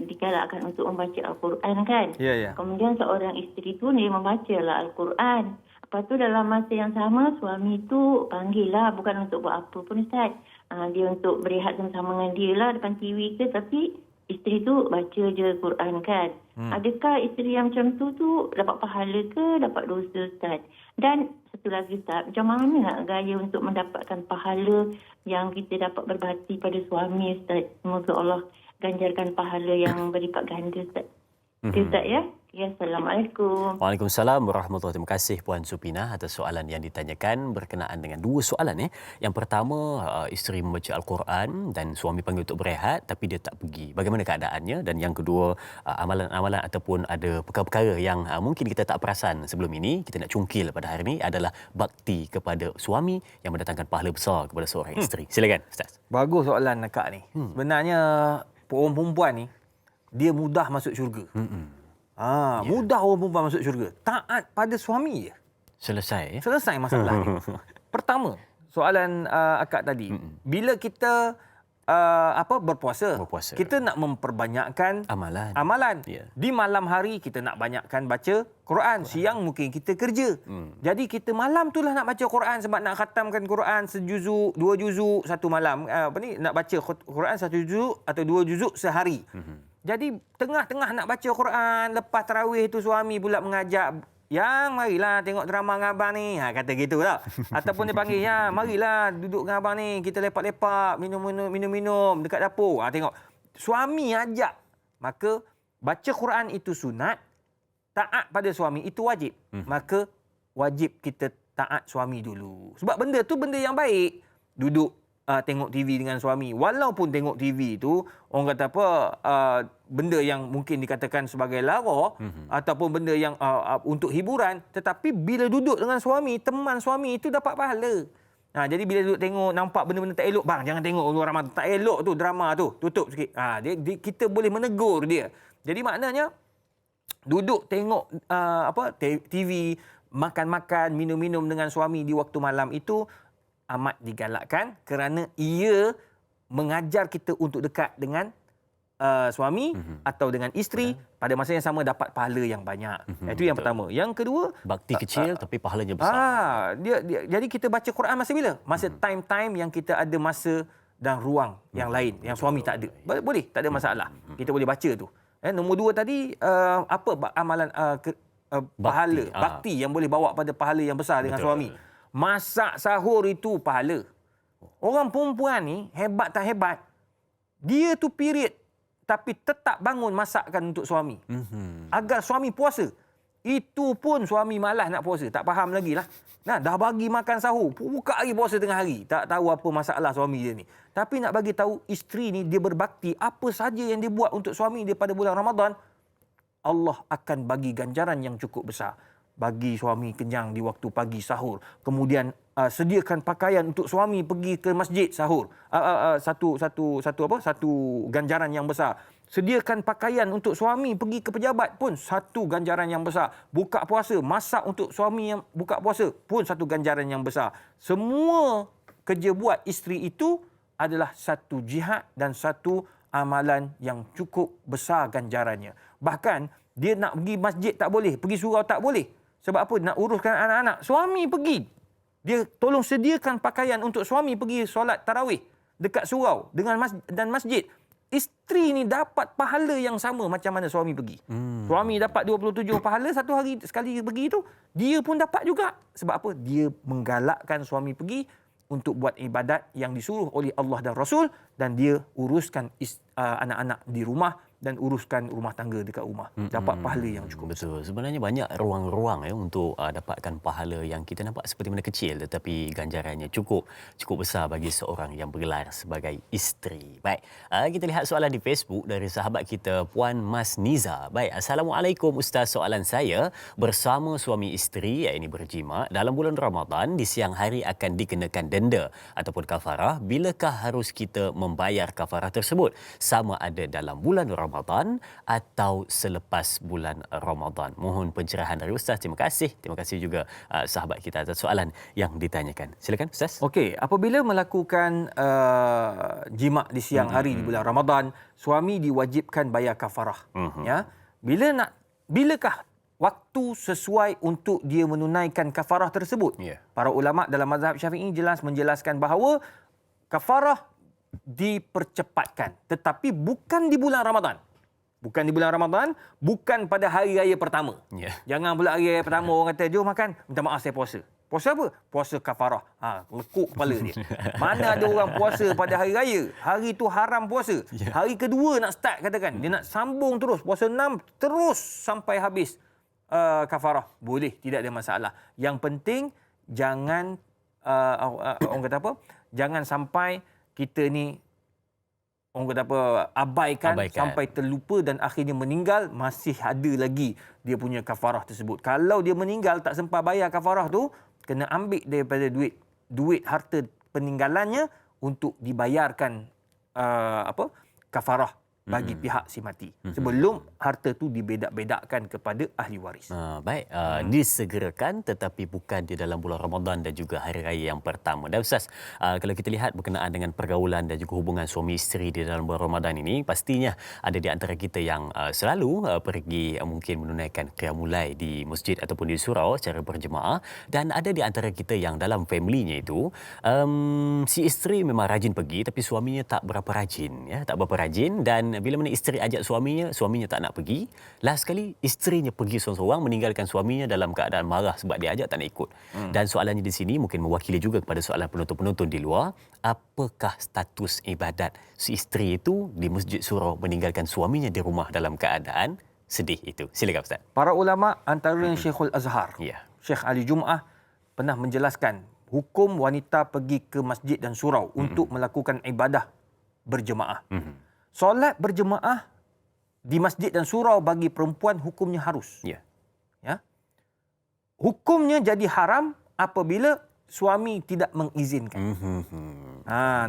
digalakkan untuk membaca Al-Quran kan? Ya. Kemudian seorang isteri tu dia membacalah Al-Quran. Lepas tu dalam masa yang sama, suami tu panggil lah, bukan untuk buat apa pun Ustaz. Dia untuk berehat sama-sama dengan dia lah depan TV ke, tapi isteri tu baca je Quran kan. Adakah isteri yang macam tu dapat pahala ke dapat dosa Ustaz? Dan satu lagi Ustaz, macam mana nak gaya untuk mendapatkan pahala yang kita dapat berbakti pada suami Ustaz? Semoga Allah ganjarkan pahala yang berlipat ganda Ustaz. Ustaz ya? Ya, Assalamualaikum. Waalaikumsalam warahmatullahi wabarakatuh. Terima kasih Puan Supina atas soalan yang ditanyakan berkenaan dengan dua soalan. Yang pertama, isteri membaca Al-Quran dan suami panggil untuk berehat tapi dia tak pergi. Bagaimana keadaannya? Dan yang kedua, amalan-amalan ataupun ada perkara-perkara yang mungkin kita tak perasan sebelum ini, kita nak cungkil pada hari ini adalah bakti kepada suami yang mendatangkan pahala besar kepada seorang isteri. Silakan Ustaz. Bagus soalan Kak ni. Sebenarnya perempuan ni dia mudah masuk syurga. Mudah orang perempuan masuk syurga. Taat pada suami je. Selesai. Selesai masalah ni. Pertama, soalan akak tadi. Bila kita berpuasa, kita nak memperbanyakkan amalan. Yeah. Di malam hari kita nak banyakkan baca Quran. Siang mungkin kita kerja. Jadi kita malam tu lah nak baca Quran sebab nak khatamkan Quran sejuzuk, 2 juzuk satu malam. Nak baca Quran 1 juzuk atau 2 juzuk sehari. Jadi tengah-tengah nak baca Quran, lepas tarawih tu suami pula mengajak, "Yang marilah tengok drama dengan abang ni." Kata gitu lah. Ataupun dia panggil, "Ya, marilah duduk dengan abang ni, kita lepak-lepak, minum-minum dekat dapur." Tengok. Suami ajak. Maka baca Quran itu sunat, taat pada suami itu wajib. Maka wajib kita taat suami dulu. Sebab benda tu benda yang baik. Duduk tengok TV dengan suami. Walaupun tengok TV tu orang kata apa, benda yang mungkin dikatakan sebagai lara ataupun benda yang untuk hiburan, tetapi bila duduk dengan suami, teman suami itu dapat pahala. Jadi bila duduk tengok nampak benda-benda tak elok, "Bang, jangan tengok luar Ramadan, tak elok tu drama tu, tutup sikit." Kita boleh menegur dia. Jadi maknanya duduk tengok TV, makan-makan, minum-minum dengan suami di waktu malam itu amat digalakkan kerana ia mengajar kita untuk dekat dengan suami atau dengan isteri pada masa yang sama dapat pahala yang banyak. Itu yang pertama. Yang kedua, bakti kecil tapi pahalanya besar. Jadi kita baca Quran masa bila? Masa time-time yang kita ada masa dan ruang yang lain yang suami tak ada. Boleh, tak ada masalah. Kita boleh baca tu. Nombor 2 tadi, apa amalan pahala, bakti yang boleh bawa pada pahala yang besar dengan suami. Masak sahur itu pahala. Orang perempuan ni hebat tak hebat, dia tu period tapi tetap bangun masakkan untuk suami. Agar suami puasa. Itu pun suami malas nak puasa. Tak faham lagi lah. Dah bagi makan sahur, buka lagi puasa tengah hari. Tak tahu apa masalah suami dia ni. Tapi nak bagi tahu isteri ni dia berbakti, apa saja yang dia buat untuk suami dia pada bulan Ramadan, Allah akan bagi ganjaran yang cukup besar. Bagi suami kenyang di waktu pagi sahur. Kemudian sediakan pakaian untuk suami pergi ke masjid sahur. Satu ganjaran yang besar. Sediakan pakaian untuk suami pergi ke pejabat pun satu ganjaran yang besar. Buka puasa, masak untuk suami yang buka puasa pun satu ganjaran yang besar. Semua kerja buat isteri itu adalah satu jihad dan satu amalan yang cukup besar ganjarannya. Bahkan dia nak pergi masjid tak boleh, pergi surau tak boleh. Sebab apa? Nak uruskan anak-anak. Suami pergi. Dia tolong sediakan pakaian untuk suami pergi solat tarawih dekat surau dan masjid. Isteri ni dapat pahala yang sama macam mana suami pergi. Suami dapat 27 pahala satu hari sekali pergi tu, dia pun dapat juga. Sebab apa? Dia menggalakkan suami pergi untuk buat ibadat yang disuruh oleh Allah dan Rasul, dan dia uruskan anak-anak di rumah dan uruskan rumah tangga dekat rumah. Dapat pahala yang cukup besar. Betul. Sebenarnya banyak ruang-ruang untuk dapatkan pahala yang kita nampak seperti benda kecil tetapi ganjarannya cukup besar bagi seorang yang bergelar sebagai isteri. Baik, kita lihat soalan di Facebook dari sahabat kita Puan Mas Niza. Baik, Assalamualaikum Ustaz. Soalan saya, bersama suami isteri ini berjima dalam bulan Ramadan, di siang hari akan dikenakan denda ataupun kafarah. Bilakah harus kita membayar kafarah tersebut? Sama ada dalam bulan Ramadan atau selepas bulan Ramadan? Mohon pencerahan dari Ustaz. Terima kasih. Terima kasih juga sahabat kita atas soalan yang ditanyakan. Silakan Ustaz. Okey, apabila melakukan jima di siang hari di bulan Ramadan, suami diwajibkan bayar kafarah. Ya. Bilakah waktu sesuai untuk dia menunaikan kafarah tersebut? Para ulama dalam mazhab Syafi'i jelas menjelaskan bahawa kafarah dipercepatkan, tetapi bukan di bulan Ramadan. Bukan di bulan Ramadan, bukan pada hari raya pertama. Jangan pula hari raya pertama orang kata, "Jom makan, minta maaf saya puasa." Puasa apa? Puasa kafarah. Lekuk kepala dia. Mana ada orang puasa pada hari raya, hari tu haram puasa. Hari kedua nak start katakan, dia nak sambung terus puasa 6 terus sampai habis kafarah. Boleh, tidak ada masalah. Yang penting jangan orang kata apa? Jangan sampai kita ni orang kata apa, abaikan sampai terlupa dan akhirnya meninggal, masih ada lagi dia punya kafarah tersebut. Kalau dia meninggal tak sempat bayar kafarah tu, kena ambil daripada duit harta peninggalannya untuk dibayarkan kafarah bagi pihak si mati sebelum harta tu dibedak-bedakkan kepada ahli waris. Baik, disegerakan tetapi bukan di dalam bulan Ramadan dan juga hari raya yang pertama. Dan Ustaz, kalau kita lihat berkenaan dengan pergaulan dan juga hubungan suami isteri di dalam bulan Ramadan ini, pastinya ada di antara kita yang selalu pergi mungkin menunaikan qiyamul di masjid ataupun di surau secara berjemaah, dan ada di antara kita yang dalam family-nya itu si isteri memang rajin pergi tapi suaminya tak berapa rajin, tak berapa rajin, dan bila mana isteri ajak suaminya tak nak pergi. Last sekali isterinya pergi seorang-seorang, meninggalkan suaminya dalam keadaan marah sebab dia ajak tak nak ikut. Dan soalannya di sini mungkin mewakili juga kepada soalan penonton-penonton di luar, apakah status ibadat si isteri itu di masjid surau meninggalkan suaminya di rumah dalam keadaan sedih itu? Silakan Ustaz. Para ulama antaranya Syekhul Azhar, Syekh Ali Jum'ah pernah menjelaskan hukum wanita pergi ke masjid dan surau untuk melakukan ibadah berjemaah. Solat berjemaah di masjid dan surau bagi perempuan hukumnya harus. Ya. Hukumnya jadi haram apabila suami tidak mengizinkan.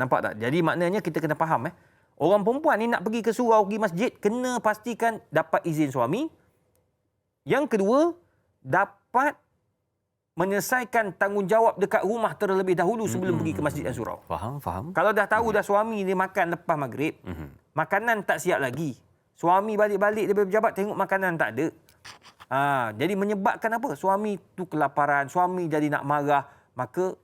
Nampak tak? Jadi maknanya kita kena faham. Orang perempuan ni nak pergi ke surau, pergi masjid, kena pastikan dapat izin suami. Yang kedua, dapat menyelesaikan tanggungjawab dekat rumah terlebih dahulu sebelum pergi ke masjid dan surau. Faham. Kalau dah tahu dah suami dia makan lepas maghrib, makanan tak siap lagi. Suami balik-balik dia berjabat tengok makanan tak ada. Jadi menyebabkan apa? Suami tu kelaparan, suami jadi nak marah, maka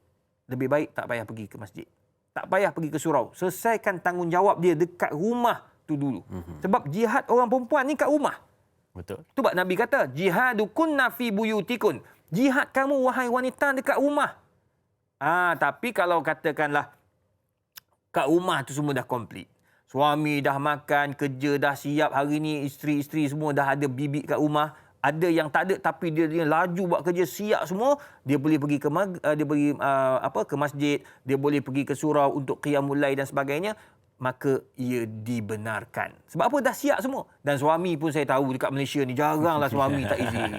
lebih baik tak payah pergi ke masjid. Tak payah pergi ke surau. Selesaikan tanggungjawab dia dekat rumah tu dulu. Sebab jihad orang perempuan ni kat rumah. Betul. Tu sebab Nabi kata, jihadukunna fi buyutikun. Jihad kamu wahai wanita dekat rumah. Tapi kalau katakanlah kat rumah tu semua dah komplit. Suami dah makan, kerja dah siap, hari ni isteri-isteri semua dah ada bibik kat rumah. Ada yang tak ada tapi dia laju buat kerja siap semua, dia boleh pergi ke ke masjid, dia boleh pergi ke surau untuk qiyamul lail dan sebagainya, maka ia dibenarkan. Sebab apa? Dah siap semua. Dan suami pun saya tahu dekat Malaysia ni jaranglah suami tak izin.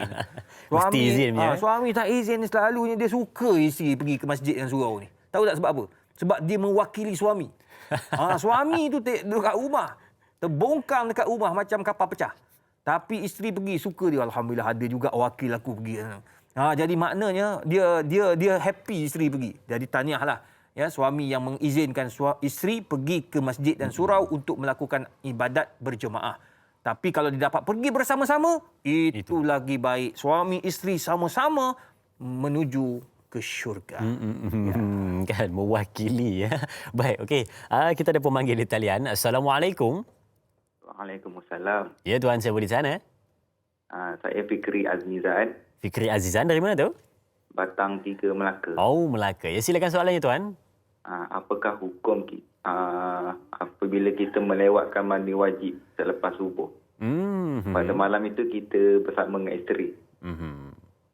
Mesti izin ya. Suami tak izin, selalunya dia suka isteri pergi ke masjid dan surau ni. Tahu tak sebab apa? Sebab dia mewakili suami. Suami tu dekat rumah, terbongkang dekat rumah macam kapal pecah. Tapi isteri pergi, suka dia. Alhamdulillah ada juga wakil aku pergi. Jadi maknanya dia happy isteri pergi. Jadi tahniahlah. Ya, suami yang mengizinkan isteri pergi ke masjid dan surau untuk melakukan ibadat berjemaah. Tapi kalau dia dapat pergi bersama-sama, itu lagi baik. Suami isteri sama-sama menuju ke syurga. Kan mewakili ya. Baik, okey. Kita ada pemanggil di talian. Assalamualaikum. Waalaikumsalam. Ya, tuan, saya di sana. Saya Fikri Azizan. Fikri Azizan dari mana tu? Batang 3 Melaka. Oh, Melaka. Ya, silakan soalannya tuan. Apakah hukum apabila kita melewatkan mandi wajib selepas subuh? Pada malam itu kita bersama dengan isteri.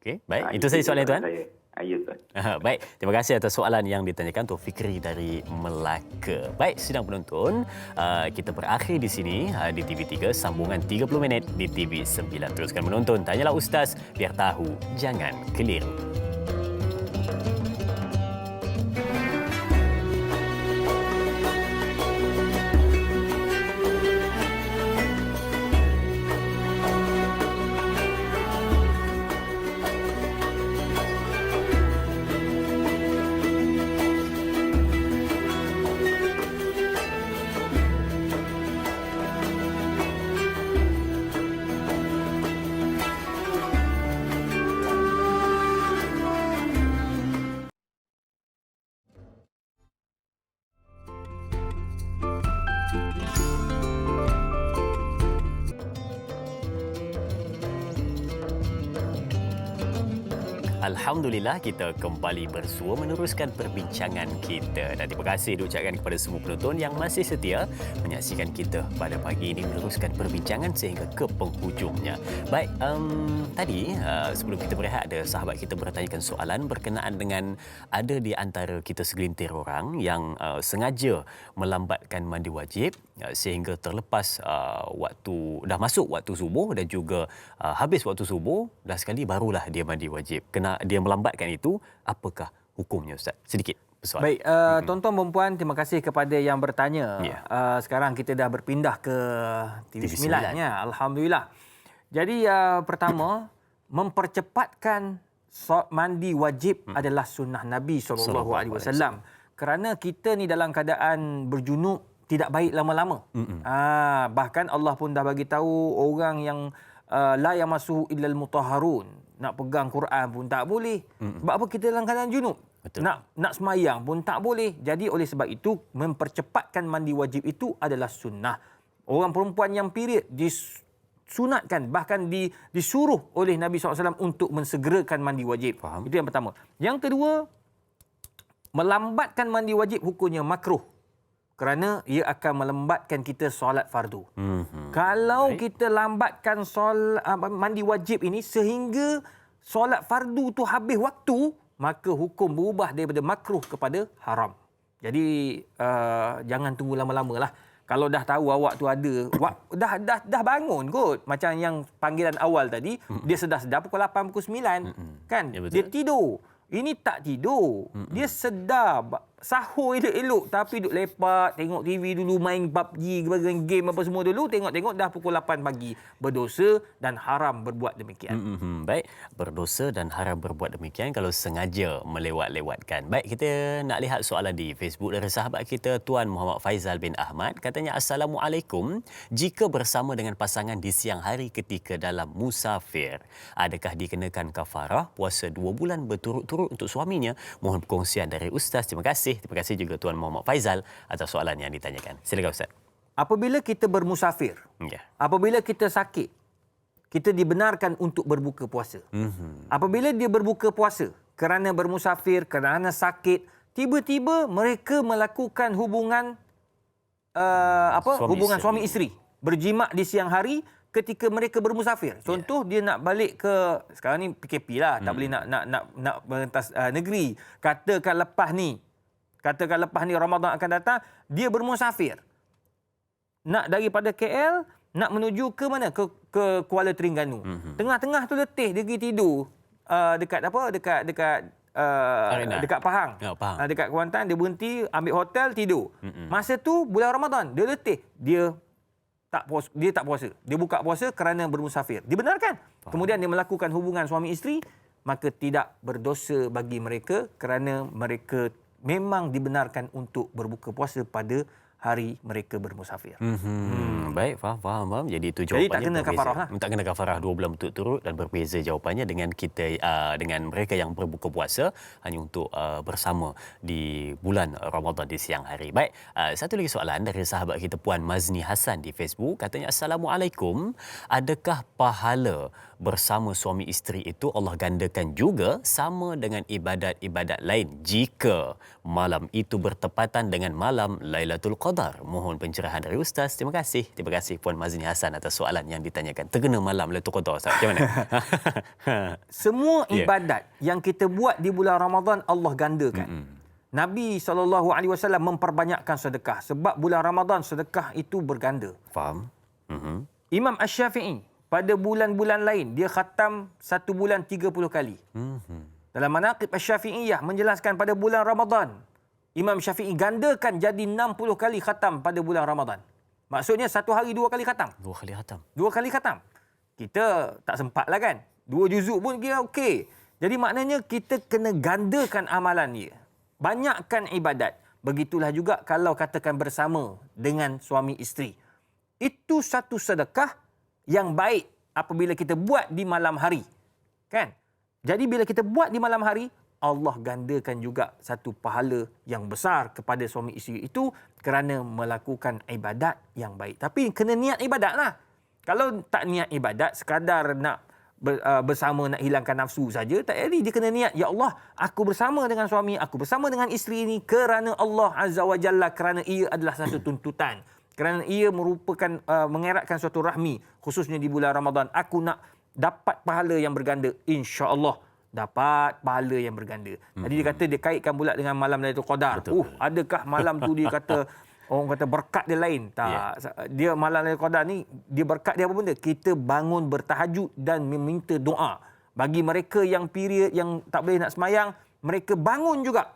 Okey, baik. Itu saja soalan tuan. Ya, tuan. Baik, terima kasih atas soalan yang ditanyakan Tuan Fikri dari Melaka. Baik, sidang penonton, kita berakhir di sini di TV3, sambungan 30 minit di TV9. Teruskan menonton Tanyalah Ustaz, biar tahu jangan keliru. Alhamdulillah kita kembali bersua meneruskan perbincangan kita. Dan terima kasih diucapkan kepada semua penonton yang masih setia menyaksikan kita pada pagi ini meneruskan perbincangan sehingga ke penghujungnya. Baik, tadi sebelum kita berehat ada sahabat kita bertanyakan soalan berkenaan dengan ada di antara kita segelintir orang yang sengaja melambatkan mandi wajib sehingga terlepas dah masuk waktu subuh dan juga habis waktu subuh dah sekali barulah dia mandi wajib. Kena dia melambatkan itu, apakah hukumnya Ustaz? Sedikit persoalan. Baik, tuan-tuan dan puan, terima kasih kepada yang bertanya. Sekarang kita dah berpindah ke TV9 ya. Alhamdulillah. Jadi pertama, mempercepatkan mandi wajib adalah sunnah Nabi SAW. Kerana kita ni dalam keadaan berjunub tidak baik lama-lama. Bahkan Allah pun dah bagi tahu orang yang la yamassuhu illal mutahharun. Nak pegang Quran pun tak boleh. Sebab apa? Kita dalam keadaan junub. Nak semayang pun tak boleh. Jadi oleh sebab itu mempercepatkan mandi wajib itu adalah sunnah. Orang perempuan yang period disunatkan, bahkan disuruh oleh Nabi SAW untuk mensegerakan mandi wajib. Faham. Itu yang pertama. Yang kedua, melambatkan mandi wajib hukumnya makruh. Kerana ia akan melambatkan kita solat fardu. Kalau kita lambatkan mandi wajib ini sehingga solat fardu tu habis waktu, maka hukum berubah daripada makruh kepada haram. Jadi jangan tunggu lama-lama lah. Kalau dah tahu awak tu ada, dah bangun kot. Macam yang panggilan awal tadi, dia sedar-sedar pukul 8, pukul 9. Kan? Ya, dia tidur. Ini tak tidur. Dia sedar. Sahur elok-elok tapi duduk lepak, tengok TV dulu, main PUBG, main game apa semua dulu, tengok-tengok dah pukul 8 pagi. Berdosa dan haram berbuat demikian. Baik, berdosa dan haram berbuat demikian kalau sengaja melewat-lewatkan. Baik, kita nak lihat soalan di Facebook dari sahabat kita Tuan Muhammad Faizal bin Ahmad. Katanya, Assalamualaikum. Jika bersama dengan pasangan di siang hari ketika dalam musafir, adakah dikenakan kafarah puasa 2 bulan berturut-turut untuk suaminya? Mohon perkongsian dari Ustaz. Terima kasih. Terima kasih juga Tuan Muhammad Faizal atas soalan yang ditanyakan. Silakan Ustaz. Apabila kita bermusafir, apabila kita sakit, kita dibenarkan untuk berbuka puasa. Apabila dia berbuka puasa kerana bermusafir, kerana sakit, tiba-tiba mereka melakukan hubungan suami isteri, berjimak di siang hari ketika mereka bermusafir. Contoh dia nak balik ke, sekarang ni PKP lah, tak boleh nak merentas negeri. Katakan lepas ni Ramadan akan datang, dia bermusafir. Nak daripada KL nak menuju ke mana? Ke Kuala Terengganu. Tengah-tengah tu letih, dia pergi tidur dekat Pahang. Pahang. Dekat Kuantan, dia berhenti ambil hotel, tidur. Masa tu bulan Ramadan, dia letih. Dia tak puasa. Dia buka puasa kerana bermusafir. Dibenarkan. Kemudian dia melakukan hubungan suami isteri, maka tidak berdosa bagi mereka kerana mereka memang dibenarkan untuk berbuka puasa pada hari mereka bermusafir. Baik, faham. Jadi itu jawapannya. Jadi tak kena kafarah lah. Tak kena kafarah 2 bulan berturut-turut dan berbeza jawapannya dengan kita dengan mereka yang berbuka puasa hanya untuk bersama di bulan Ramadan di siang hari. Baik, satu lagi soalan dari sahabat kita Puan Mazni Hassan di Facebook. Katanya, Assalamualaikum. Adakah pahala bersama suami isteri itu Allah gandakan juga sama dengan ibadat-ibadat lain jika malam itu bertepatan dengan malam Lailatul Qadar? Mohon pencerahan dari Ustaz. Terima kasih. Terima kasih Puan Mazni Hassan atas soalan yang ditanyakan. Terkena malam Lailatul Qadar, Ustaz. Macam mana? Semua ibadat yang kita buat di bulan Ramadan Allah gandakan. Nabi SAW memperbanyakkan sedekah sebab bulan Ramadan sedekah itu berganda. Faham? Imam Asy-Syafi'i pada bulan-bulan lain dia khatam 1 bulan 30 kali. Dalam Manaqib Asy-Syafi'iyah menjelaskan pada bulan Ramadan Imam Syafi'i gandakan jadi 60 kali khatam pada bulan Ramadan. Maksudnya 1 hari 2 kali khatam. 2 kali khatam. 2 kali khatam. Kita tak sempat lah kan. 2 juzuk pun kira okey. Jadi maknanya kita kena gandakan amalan dia. Banyakkan ibadat. Begitulah juga kalau katakan bersama dengan suami isteri. Itu satu sedekah yang baik apabila kita buat di malam hari. Kan? Jadi bila kita buat di malam hari, Allah gandakan juga satu pahala yang besar kepada suami isteri itu kerana melakukan ibadat yang baik. Tapi kena niat ibadat lah. Kalau tak niat ibadat, sekadar nak bersama nak hilangkan nafsu saja, tak jadi. Dia kena niat, ya Allah, aku bersama dengan suami, aku bersama dengan isteri ini kerana Allah Azza wa Jalla, kerana ia adalah satu tuntutan, kerana ia merupakan mengeratkan suatu rahmi, khususnya di bulan Ramadan. Aku nak dapat pahala yang berganda, insya-Allah dapat pahala yang berganda. Jadi dia kata dia kaitkan pula dengan malam Lailatul Qadar. Adakah malam tu dia kata orang kata berkat dia lain? Tak. Dia malam Lailatul Qadar ni, dia berkat dia apa benda? Kita bangun bertahajud dan meminta doa. Bagi mereka yang period yang tak boleh nak semayang, mereka bangun juga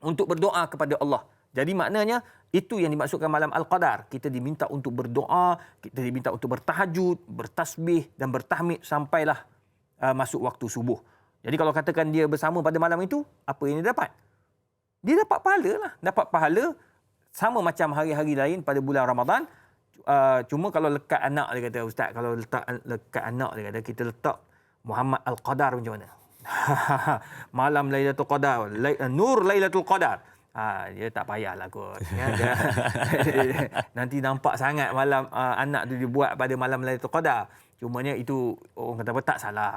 untuk berdoa kepada Allah. Jadi maknanya itu yang dimaksudkan malam Al-Qadar. Kita diminta untuk berdoa, kita diminta untuk bertahajud, bertasbih dan bertahmid sampailah masuk waktu subuh. Jadi kalau katakan dia bersama pada malam itu, apa yang dia dapat? Dia dapat pahala lah. Dapat pahala sama macam hari-hari lain pada bulan Ramadan. Cuma kalau lekat anak, dia kata, Ustaz, kalau lekat anak, dia kata, kita letak Muhammad Al-Qadar macam mana? Malam Lailatul Qadar, Nur Lailatul Qadar. Dia tak payahlah kot. Nanti nampak sangat malam anak tu dibuat pada malam Lailatul Qadar. Cumanya itu orang kata apa, tak salah.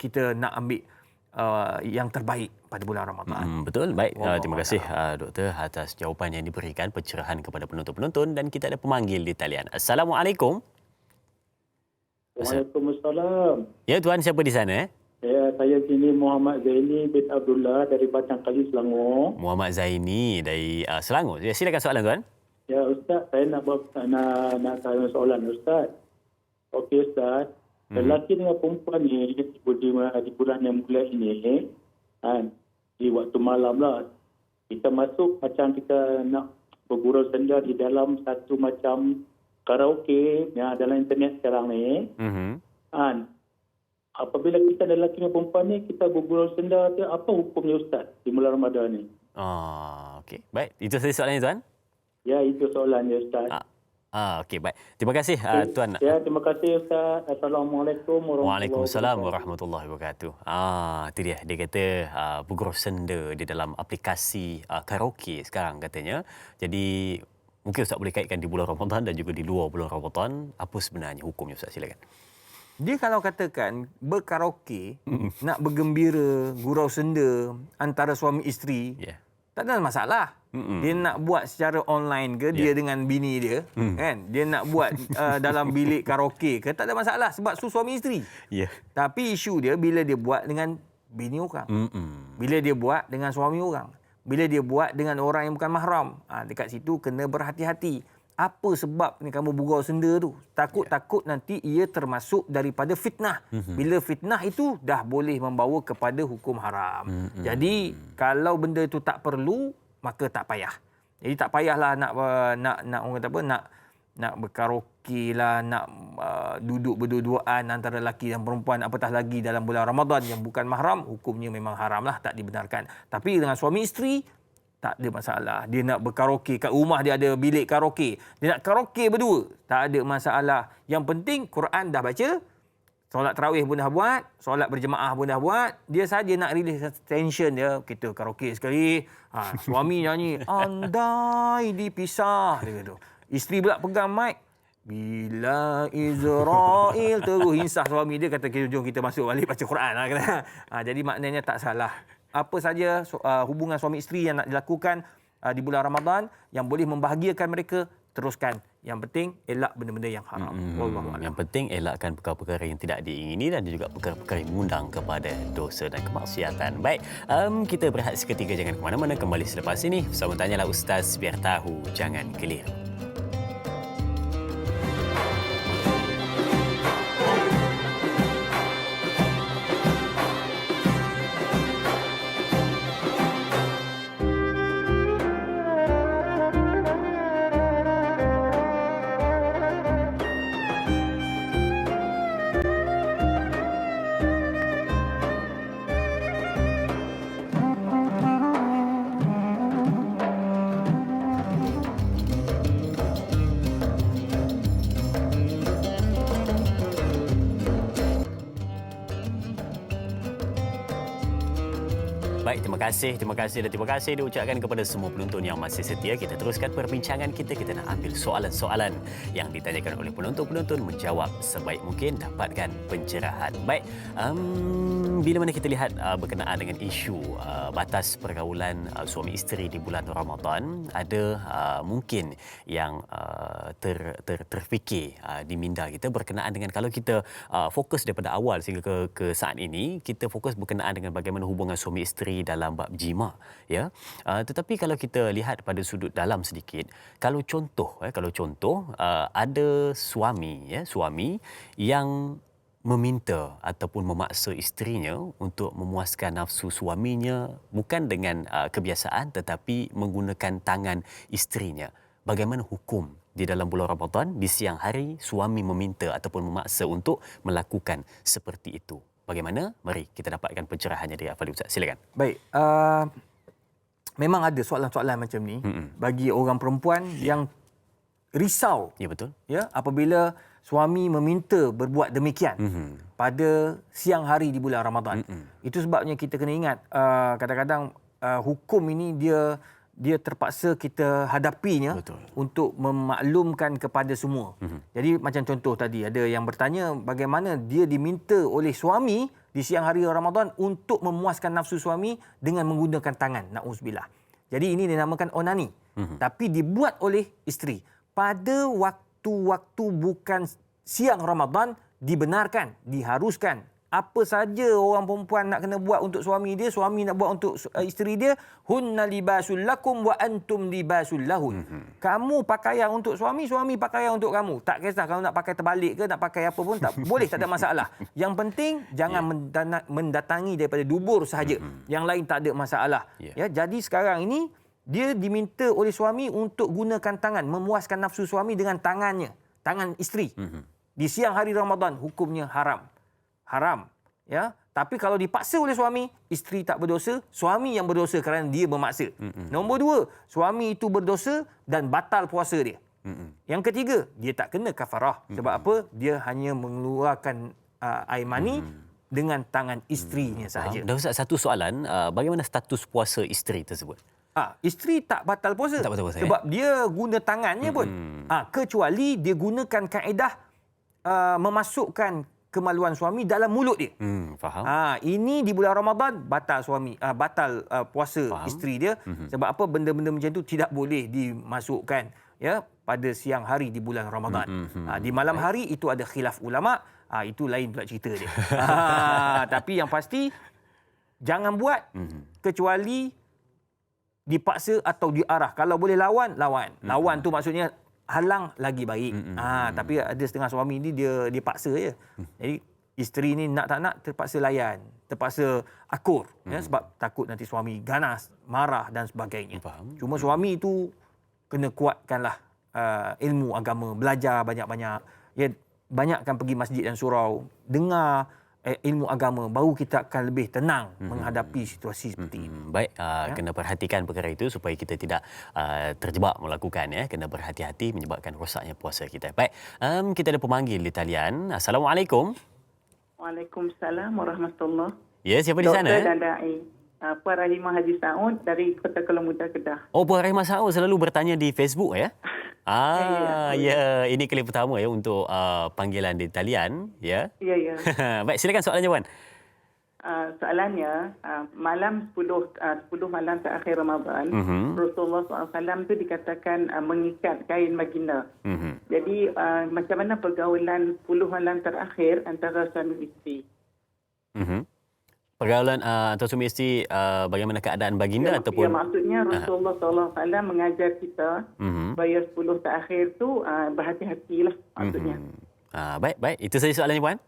Kita nak ambil yang terbaik pada bulan Ramadan. Betul. Baik. Terima kasih Doktor atas jawapan yang diberikan, pencerahan kepada penonton-penonton, dan kita ada pemanggil di talian. Assalamualaikum. Waalaikumsalam. Ya tuan, siapa di sana? Ya, saya sini Muhammad Zaini bin Abdullah dari Batang Kayu, Selangor. Muhammad Zaini dari Selangor. Ya, silakan soalan tuan. Ya Ustaz, saya nak tanya soalan Ustaz. Okey Ustaz, lelaki dengan perempuan ni di bulan yang mulia ini, di waktu malam lah, kita masuk macam kita nak bergurau senda di dalam satu macam karaoke yang dalam internet sekarang ni. Apabila kita lelaki dengan perempuan ni, kita bergurau senda tu, apa hukumnya Ustaz di bulan Ramadan ni? Okey. Baik, itu saja soalannya tuan. Ya, itu soalannya Ustaz. Okey, baik. Terima kasih tuan. Ya, terima kasih Ustaz. Assalamualaikum warahmatullahi wabarakatuh. Waalaikumsalam warahmatullahi wabarakatuh. Itu dia. Dia kata bergurau senda di dalam aplikasi karaoke sekarang katanya. Jadi mungkin Ustaz boleh kaitkan di bulan Ramadan dan juga di luar bulan Ramadan. Apa sebenarnya hukumnya Ustaz? Silakan. Dia kalau katakan berkaraoke, nak bergembira, gurau senda antara suami isteri, tak ada masalah. Dia nak buat secara online ke, dia dengan bini dia, kan? Dia nak buat dalam bilik karaoke ke, tak ada masalah sebab suami isteri. Tapi isu dia bila dia buat dengan bini orang. Bila dia buat dengan suami orang. Bila dia buat dengan orang yang bukan mahram. Dekat situ kena berhati-hati. Apa sebab ni kamu bergurau senda tu? Takut-takut nanti ia termasuk daripada fitnah. Bila fitnah itu dah boleh membawa kepada hukum haram. Jadi kalau benda itu tak perlu, maka tak payah. Jadi tak payahlah nak orang kata apa, nak berkaraoke lah, nak duduk berdua-duaan antara lelaki dan perempuan, apatah lagi dalam bulan Ramadan yang bukan mahram, hukumnya memang haram lah, tak dibenarkan. Tapi dengan suami isteri tak ada masalah. Dia nak berkaraoke kat rumah, dia ada bilik karaoke. Dia nak karaoke berdua, tak ada masalah. Yang penting Quran dah baca, solat tarawih pun dah buat, solat berjemaah pun dah buat. Dia saja nak release tension dia. Kita karaoke sekali. Suami nyanyi, andai dipisah. Dia kata. Isteri pula pegang mic. Bila Israel terus insah suami dia, kata jom kita masuk balik baca Quran. Jadi maknanya tak salah. Apa saja hubungan suami isteri yang nak dilakukan di bulan Ramadan yang boleh membahagiakan mereka, teruskan. Yang penting elak benda-benda yang haram. Yang penting elakkan perkara-perkara yang tidak diingini dan juga perkara-perkara yang mengundang kepada dosa dan kemaksiatan. Baik, kita berehat seketika, jangan ke mana-mana, kembali selepas ini. Bersama Tanyalah Ustaz, biar tahu jangan keliru. Baik, terima kasih dan terima kasih diucapkan kepada semua penonton yang masih setia. Kita teruskan perbincangan kita. Kita nak ambil soalan-soalan yang ditanyakan oleh penonton-penonton, menjawab sebaik mungkin, dapatkan pencerahan. Baik, bila mana kita lihat berkenaan dengan isu batas pergaulan suami isteri di bulan Ramadan, ada mungkin yang terfikir di minda kita berkenaan dengan kalau kita fokus daripada awal sehingga ke saat ini, kita fokus berkenaan dengan bagaimana hubungan suami isteri dalam bab jima, ya. Tetapi kalau kita lihat pada sudut dalam sedikit, kalau contoh ada suami yang meminta ataupun memaksa isterinya untuk memuaskan nafsu suaminya bukan dengan kebiasaan tetapi menggunakan tangan isterinya. Bagaimana hukum di dalam bulan Ramadan di siang hari suami meminta ataupun memaksa untuk melakukan seperti itu? Bagaimana? Mari kita dapatkan pencerahannya dari Afadi Ustaz. Silakan. Baik. Memang ada soalan-soalan macam ni bagi orang perempuan yang risau. Ya, betul. Ya, apabila suami meminta berbuat demikian pada siang hari di bulan Ramadan. Itu sebabnya kita kena ingat kadang-kadang hukum ini dia terpaksa kita hadapinya. Betul. Untuk memaklumkan kepada semua. Jadi macam contoh tadi ada yang bertanya bagaimana dia diminta oleh suami di siang hari Ramadan untuk memuaskan nafsu suami dengan menggunakan tangan. Na'udzubillah. Jadi ini dinamakan onani. Tapi dibuat oleh isteri. Pada waktu-waktu bukan siang Ramadan dibenarkan, diharuskan. Apa saja orang perempuan nak kena buat untuk suami dia, suami nak buat untuk isteri dia, hunna libasul lakum wa antum libasul lahun. Kamu pakaian untuk suami, suami pakaian untuk kamu. Tak kisah kalau nak pakai terbalik ke, nak pakai apa pun tak boleh, tak ada masalah. Yang penting jangan mendatangi daripada dubur sahaja. Yang lain tak ada masalah. Ya, jadi sekarang ini dia diminta oleh suami untuk gunakan tangan, memuaskan nafsu suami dengan tangannya, tangan isteri. Di siang hari Ramadan hukumnya haram. Ya, tapi kalau dipaksa oleh suami, isteri tak berdosa, suami yang berdosa kerana dia memaksa. Nombor 2, suami itu berdosa dan batal puasa dia. Yang ketiga, dia tak kena kafarah. Sebab apa? Dia hanya mengeluarkan air mani dengan tangan isterinya sahaja. Dan Ustaz, satu soalan, bagaimana status puasa isteri tersebut? Isteri tak batal puasa. Tak batal puasa, sebab dia guna tangannya pun. Kecuali dia gunakan kaedah memasukkan kemaluan suami dalam mulut dia. Faham. Ini di bulan Ramadan batal suami, batal puasa isteri dia. Sebab apa? Benda-benda macam itu tidak boleh dimasukkan ya pada siang hari di bulan Ramadan. Di malam hari itu ada khilaf ulama. Itu lain pula cerita dia. Tapi yang pasti jangan buat kecuali dipaksa atau diarah. Kalau boleh lawan, lawan. Lawan tu maksudnya halang lagi baik. Tapi ada setengah suami ni dia paksa je. Jadi isteri ni nak tak nak terpaksa layan, terpaksa akur ya, sebab takut nanti suami ganas, marah dan sebagainya. Cuma suami itu kena kuatkanlah ilmu agama, belajar banyak-banyak. Ya, banyakkan pergi masjid dan surau, dengar ilmu agama, baru kita akan lebih tenang menghadapi situasi seperti ini. Baik, kena perhatikan perkara itu supaya kita tidak terjebak melakukan ya, kena berhati-hati menyebabkan rosaknya puasa kita. Baik, kita ada pemanggil di talian. Assalamualaikum. Waalaikumsalam warahmatullahi. Ya, siapa di sana? Doktor dan dai. Puan Rahimah Haji Saud dari Kota Kuala Muda, Kedah. Oh, Puan Rahimah Saud selalu bertanya di Facebook ya? Ya, ini kali pertama ya untuk panggilan di talian, ya. Ya. Baik, silakan soalannya, Puan. Soalannya, malam 10 malam terakhir Ramadan, Rasulullah SAW itu dikatakan mengikat kain baginda. Jadi, macam mana pergaulan 10 malam terakhir antara suami isteri? Pergaulan atau suami isteri, bagaimana keadaan baginda ataupun? Ya, maksudnya Rasulullah SAW mengajar kita supaya 10 terakhir tu berhati-hatilah maksudnya. Baik. Itu saja soalannya, Puan.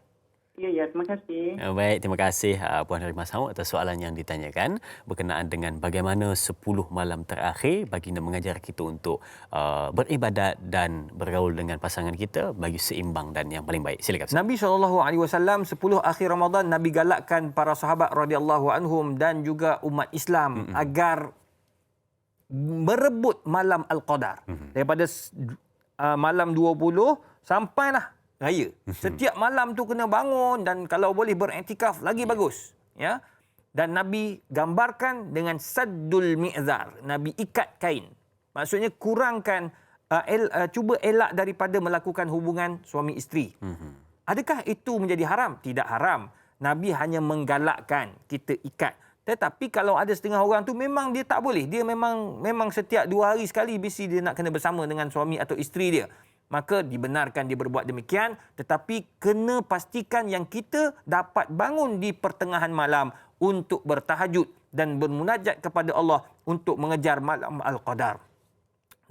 Ya, terima kasih. Baik, terima kasih Puan Harimah Saud atas soalan yang ditanyakan berkenaan dengan bagaimana 10 malam terakhir baginda mengajar kita untuk beribadat dan bergaul dengan pasangan kita bagi seimbang dan yang paling baik. Silakan. Nabi SAW 10 akhir Ramadan Nabi galakkan para sahabat radhiyallahu anhum dan juga umat Islam agar berebut malam Al-Qadar. Daripada malam 20 sampailah raya. Setiap malam tu kena bangun dan kalau boleh beriktikaf lagi bagus. Ya. Dan Nabi gambarkan dengan saddul mi'zar. Nabi ikat kain. Maksudnya kurangkan, cuba elak daripada melakukan hubungan suami isteri. Adakah itu menjadi haram? Tidak haram. Nabi hanya menggalakkan kita ikat. Tetapi kalau ada setengah orang tu memang dia tak boleh. Dia memang setiap 2 hari sekali mesti dia nak kena bersama dengan suami atau isteri dia. Maka dibenarkan dia berbuat demikian. Tetapi kena pastikan yang kita dapat bangun di pertengahan malam untuk bertahajud dan bermunajat kepada Allah untuk mengejar malam Al-Qadar.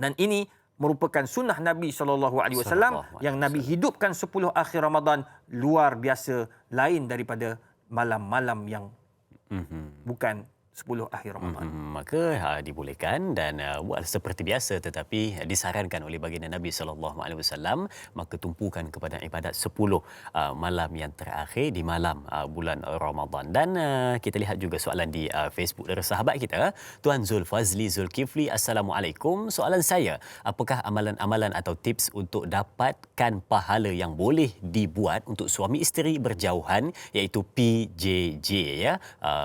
Dan ini merupakan sunnah Nabi SAW yang Nabi hidupkan 10 akhir Ramadan luar biasa, lain daripada malam-malam yang bukan 10 akhir Ramadan. Maka dibolehkan dan buat seperti biasa, tetapi disarankan oleh baginda Nabi SAW, maka tumpukan kepada ibadat 10 malam yang terakhir di malam bulan Ramadan. Dan kita lihat juga soalan di Facebook dari sahabat kita, Tuan Zulfazli Zulkifli. Assalamualaikum. Soalan saya, apakah amalan-amalan atau tips untuk dapatkan pahala yang boleh dibuat untuk suami isteri berjauhan, iaitu PJJ, ya,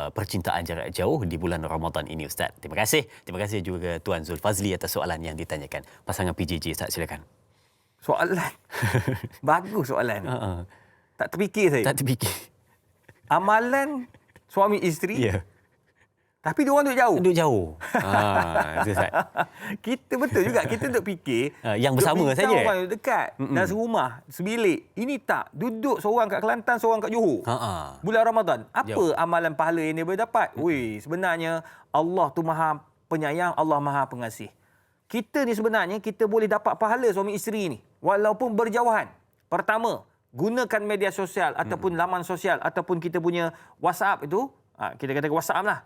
percintaan jarak jauh di bulan Ramadan ini, Ustaz? Terima kasih juga Tuan Zulfazli atas soalan yang ditanyakan. Pasangan PJJ, Ustaz, silakan. Soalan bagus soalan. Tak terfikir saya. Tak terfikir. Amalan suami isteri. Ya. Tapi dia orang duduk jauh. Duduk jauh. Ustaz. Kita betul juga, kita duduk fikir yang bersama saja. Orang duduk dekat dalam serumah, sebilik. Ini tak, duduk seorang kat Kelantan, seorang kat Johor. Bulan Ramadan. Apa amalan pahala yang dia boleh dapat? Sebenarnya Allah tu Maha Penyayang, Allah Maha Pengasih. Kita ni sebenarnya kita boleh dapat pahala suami isteri ni walaupun berjauhan. Pertama, gunakan media sosial ataupun laman sosial ataupun kita punya WhatsApp itu, kita kata WhatsApp lah.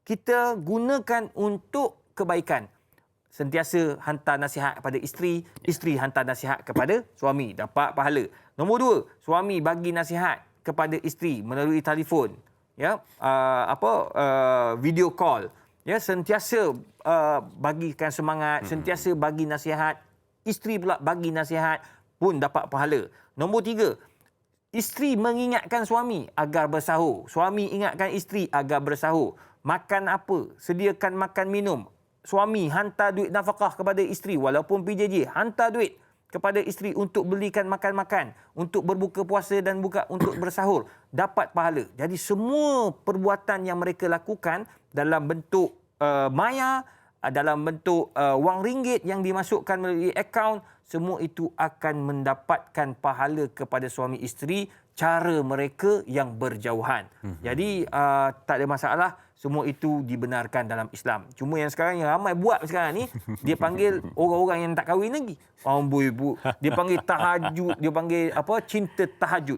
Kita gunakan untuk kebaikan. Sentiasa hantar nasihat kepada isteri, isteri hantar nasihat kepada suami, dapat pahala. Nombor 2, suami bagi nasihat kepada isteri melalui telefon, ya, video call, ya, sentiasa bagikan semangat, sentiasa bagi nasihat, isteri pula bagi nasihat pun dapat pahala. Nombor 3, isteri mengingatkan suami agar bersahur, suami ingatkan isteri agar bersahur. Makan apa, sediakan makan minum. Suami hantar duit nafkah kepada isteri walaupun PJJ, hantar duit kepada isteri untuk belikan makan-makan, untuk berbuka puasa dan untuk bersahur, dapat pahala. Jadi semua perbuatan yang mereka lakukan dalam bentuk maya, dalam bentuk wang ringgit yang dimasukkan melalui akaun, semua itu akan mendapatkan pahala kepada suami isteri, cara mereka yang berjauhan. Jadi tak ada masalah, semua itu dibenarkan dalam Islam. Cuma yang sekarang yang ramai buat sekarang ni, dia panggil orang-orang yang tak kahwin lagi. Dia panggil tahajud, dia panggil cinta tahajud.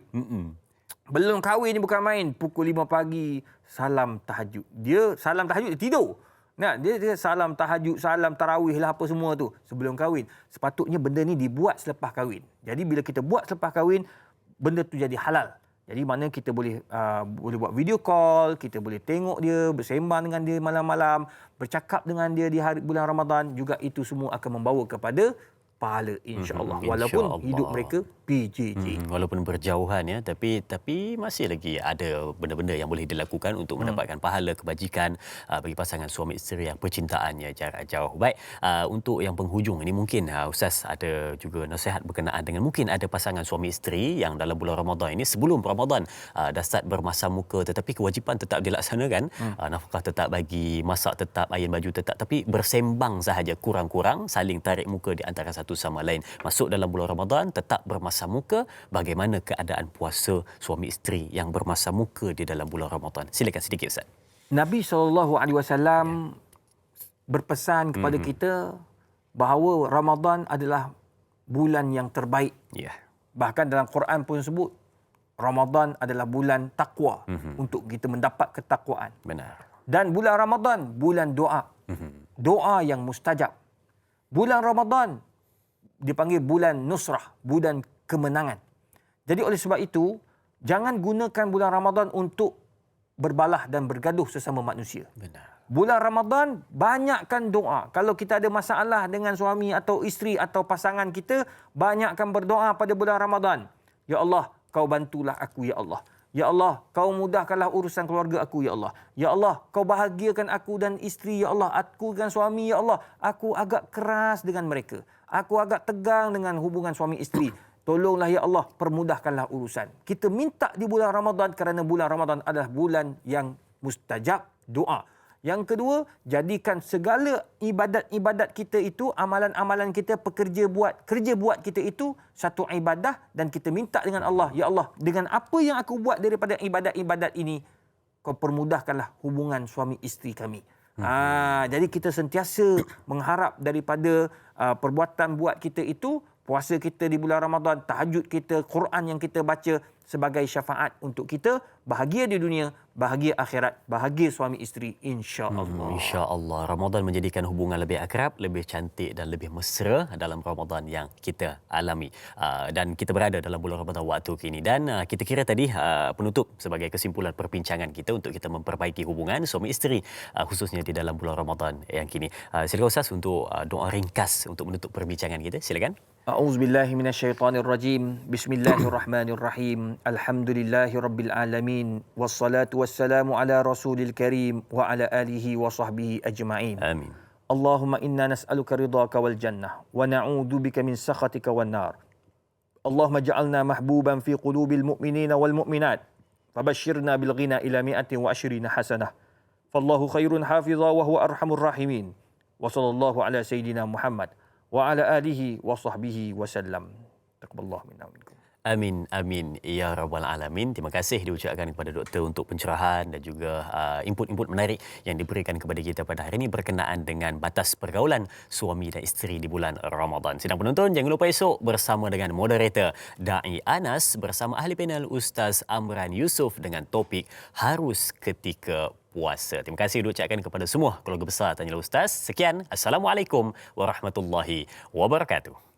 Belum kahwin ni bukan main, pukul 5 pagi salam tahajud. Dia salam tahajud, dia tidur. Nah, dia salam tahajud, salam tarawih lah apa semua tu sebelum kahwin. Sepatutnya benda ni dibuat selepas kahwin. Jadi bila kita buat selepas kahwin, benda tu jadi halal. Jadi mana kita boleh buat video call, kita boleh tengok dia, bersembang dengan dia malam-malam, bercakap dengan dia di bulan Ramadan, juga itu semua akan membawa kepada pahala, insya-Allah. Walaupun hidup mereka PJJ. Walaupun berjauhan, ya, tapi masih lagi ada benda-benda yang boleh dilakukan untuk mendapatkan pahala kebajikan bagi pasangan suami isteri yang percintaannya jarak jauh. Baik, untuk yang penghujung ini mungkin Ustaz ada juga nasihat berkenaan dengan mungkin ada pasangan suami isteri yang dalam bulan Ramadan ini, sebelum Ramadan dah start bermasam muka, tetapi kewajipan tetap dilaksanakan, nafkah tetap bagi, masak tetap, iron baju tetap, tapi bersembang sahaja, kurang-kurang saling tarik muka di antara satu sama lain. Masuk dalam bulan Ramadan tetap bermasam muka. Bagaimana keadaan puasa suami isteri yang bermasam muka di dalam bulan Ramadan? Silakan sedikit, Ustaz. Nabi SAW berpesan kepada kita bahawa Ramadan adalah bulan yang terbaik. Bahkan dalam Quran pun sebut Ramadan adalah bulan takwa, untuk kita mendapat ketakwaan. Benar. Dan bulan Ramadan bulan doa. Doa yang mustajab. Bulan Ramadan dipanggil bulan nusrah, bulan kemenangan. Jadi oleh sebab itu, jangan gunakan bulan Ramadan untuk berbalah dan bergaduh sesama manusia. Benar. Bulan Ramadan, banyakkan doa. Kalau kita ada masalah dengan suami atau isteri atau pasangan kita, banyakkan berdoa pada bulan Ramadan. Ya Allah, kau bantulah aku, ya Allah. Ya Allah, kau mudahkanlah urusan keluarga aku, ya Allah. Ya Allah, kau bahagiakan aku dan isteri, ya Allah. Aku dan suami, ya Allah. Aku agak keras dengan mereka. Aku agak tegang dengan hubungan suami isteri. Tolonglah, ya Allah, permudahkanlah urusan. Kita minta di bulan Ramadan kerana bulan Ramadan adalah bulan yang mustajab doa. Yang kedua, jadikan segala ibadat-ibadat kita itu, amalan-amalan kita, kerja buat kita itu satu ibadah, dan kita minta dengan Allah, ya Allah, dengan apa yang aku buat daripada ibadat-ibadat ini, kau permudahkanlah hubungan suami isteri kami. Jadi kita sentiasa mengharap daripada perbuatan buat kita itu, puasa kita di bulan Ramadan, tahajud kita, Quran yang kita baca sebagai syafaat untuk kita bahagia di dunia, bahagia akhirat, bahagia suami isteri, insya-Allah. Insya-Allah. Ramadan menjadikan hubungan lebih akrab, lebih cantik dan lebih mesra dalam Ramadan yang kita alami. Dan kita berada dalam bulan Ramadan waktu kini, dan kita kira tadi penutup sebagai kesimpulan perbincangan kita untuk kita memperbaiki hubungan suami isteri, khususnya di dalam bulan Ramadan yang kini. Silakan Ustaz untuk doa ringkas untuk menutup perbincangan kita. Silakan. A'udzubillahi minasyaitonirrajim. Bismillahirrahmanirrahim. Alhamdulillahirabbil alamin. Wassalatu wassalamu ala rasulil karim wa ala alihi wa sahbihi ajma'in. Amin. Allahumma inna nas'aluka ridhaka wal jannah wa na'udzu bika min sakhatika wan nar. Allahumma ja'alna mahbuban fi qulubil mu'minina wal mu'minat. Fabashshirna bil ghina ila 120 hasanah. Fallahu khairun hafiza wa huwa arhamur rahimin. Wa sallallahu ala sayidina Muhammad wa ala alihi wa sahbihi wasallam. Taqabbalallahu minna wa minkum. Amin, amin, ya rabbal alamin. Terima kasih diucapkan kepada doktor untuk pencerahan dan juga input-input menarik yang diberikan kepada kita pada hari ini berkenaan dengan batas pergaulan suami dan isteri di bulan Ramadan. Sidang penonton, jangan lupa esok bersama dengan moderator Da'i Anas bersama ahli panel Ustaz Amran Yusof dengan topik Harus Ketika Puasa. Terima kasih diucapkan kepada semua keluarga besar Tanyalah Ustaz. Sekian, Assalamualaikum warahmatullahi wabarakatuh.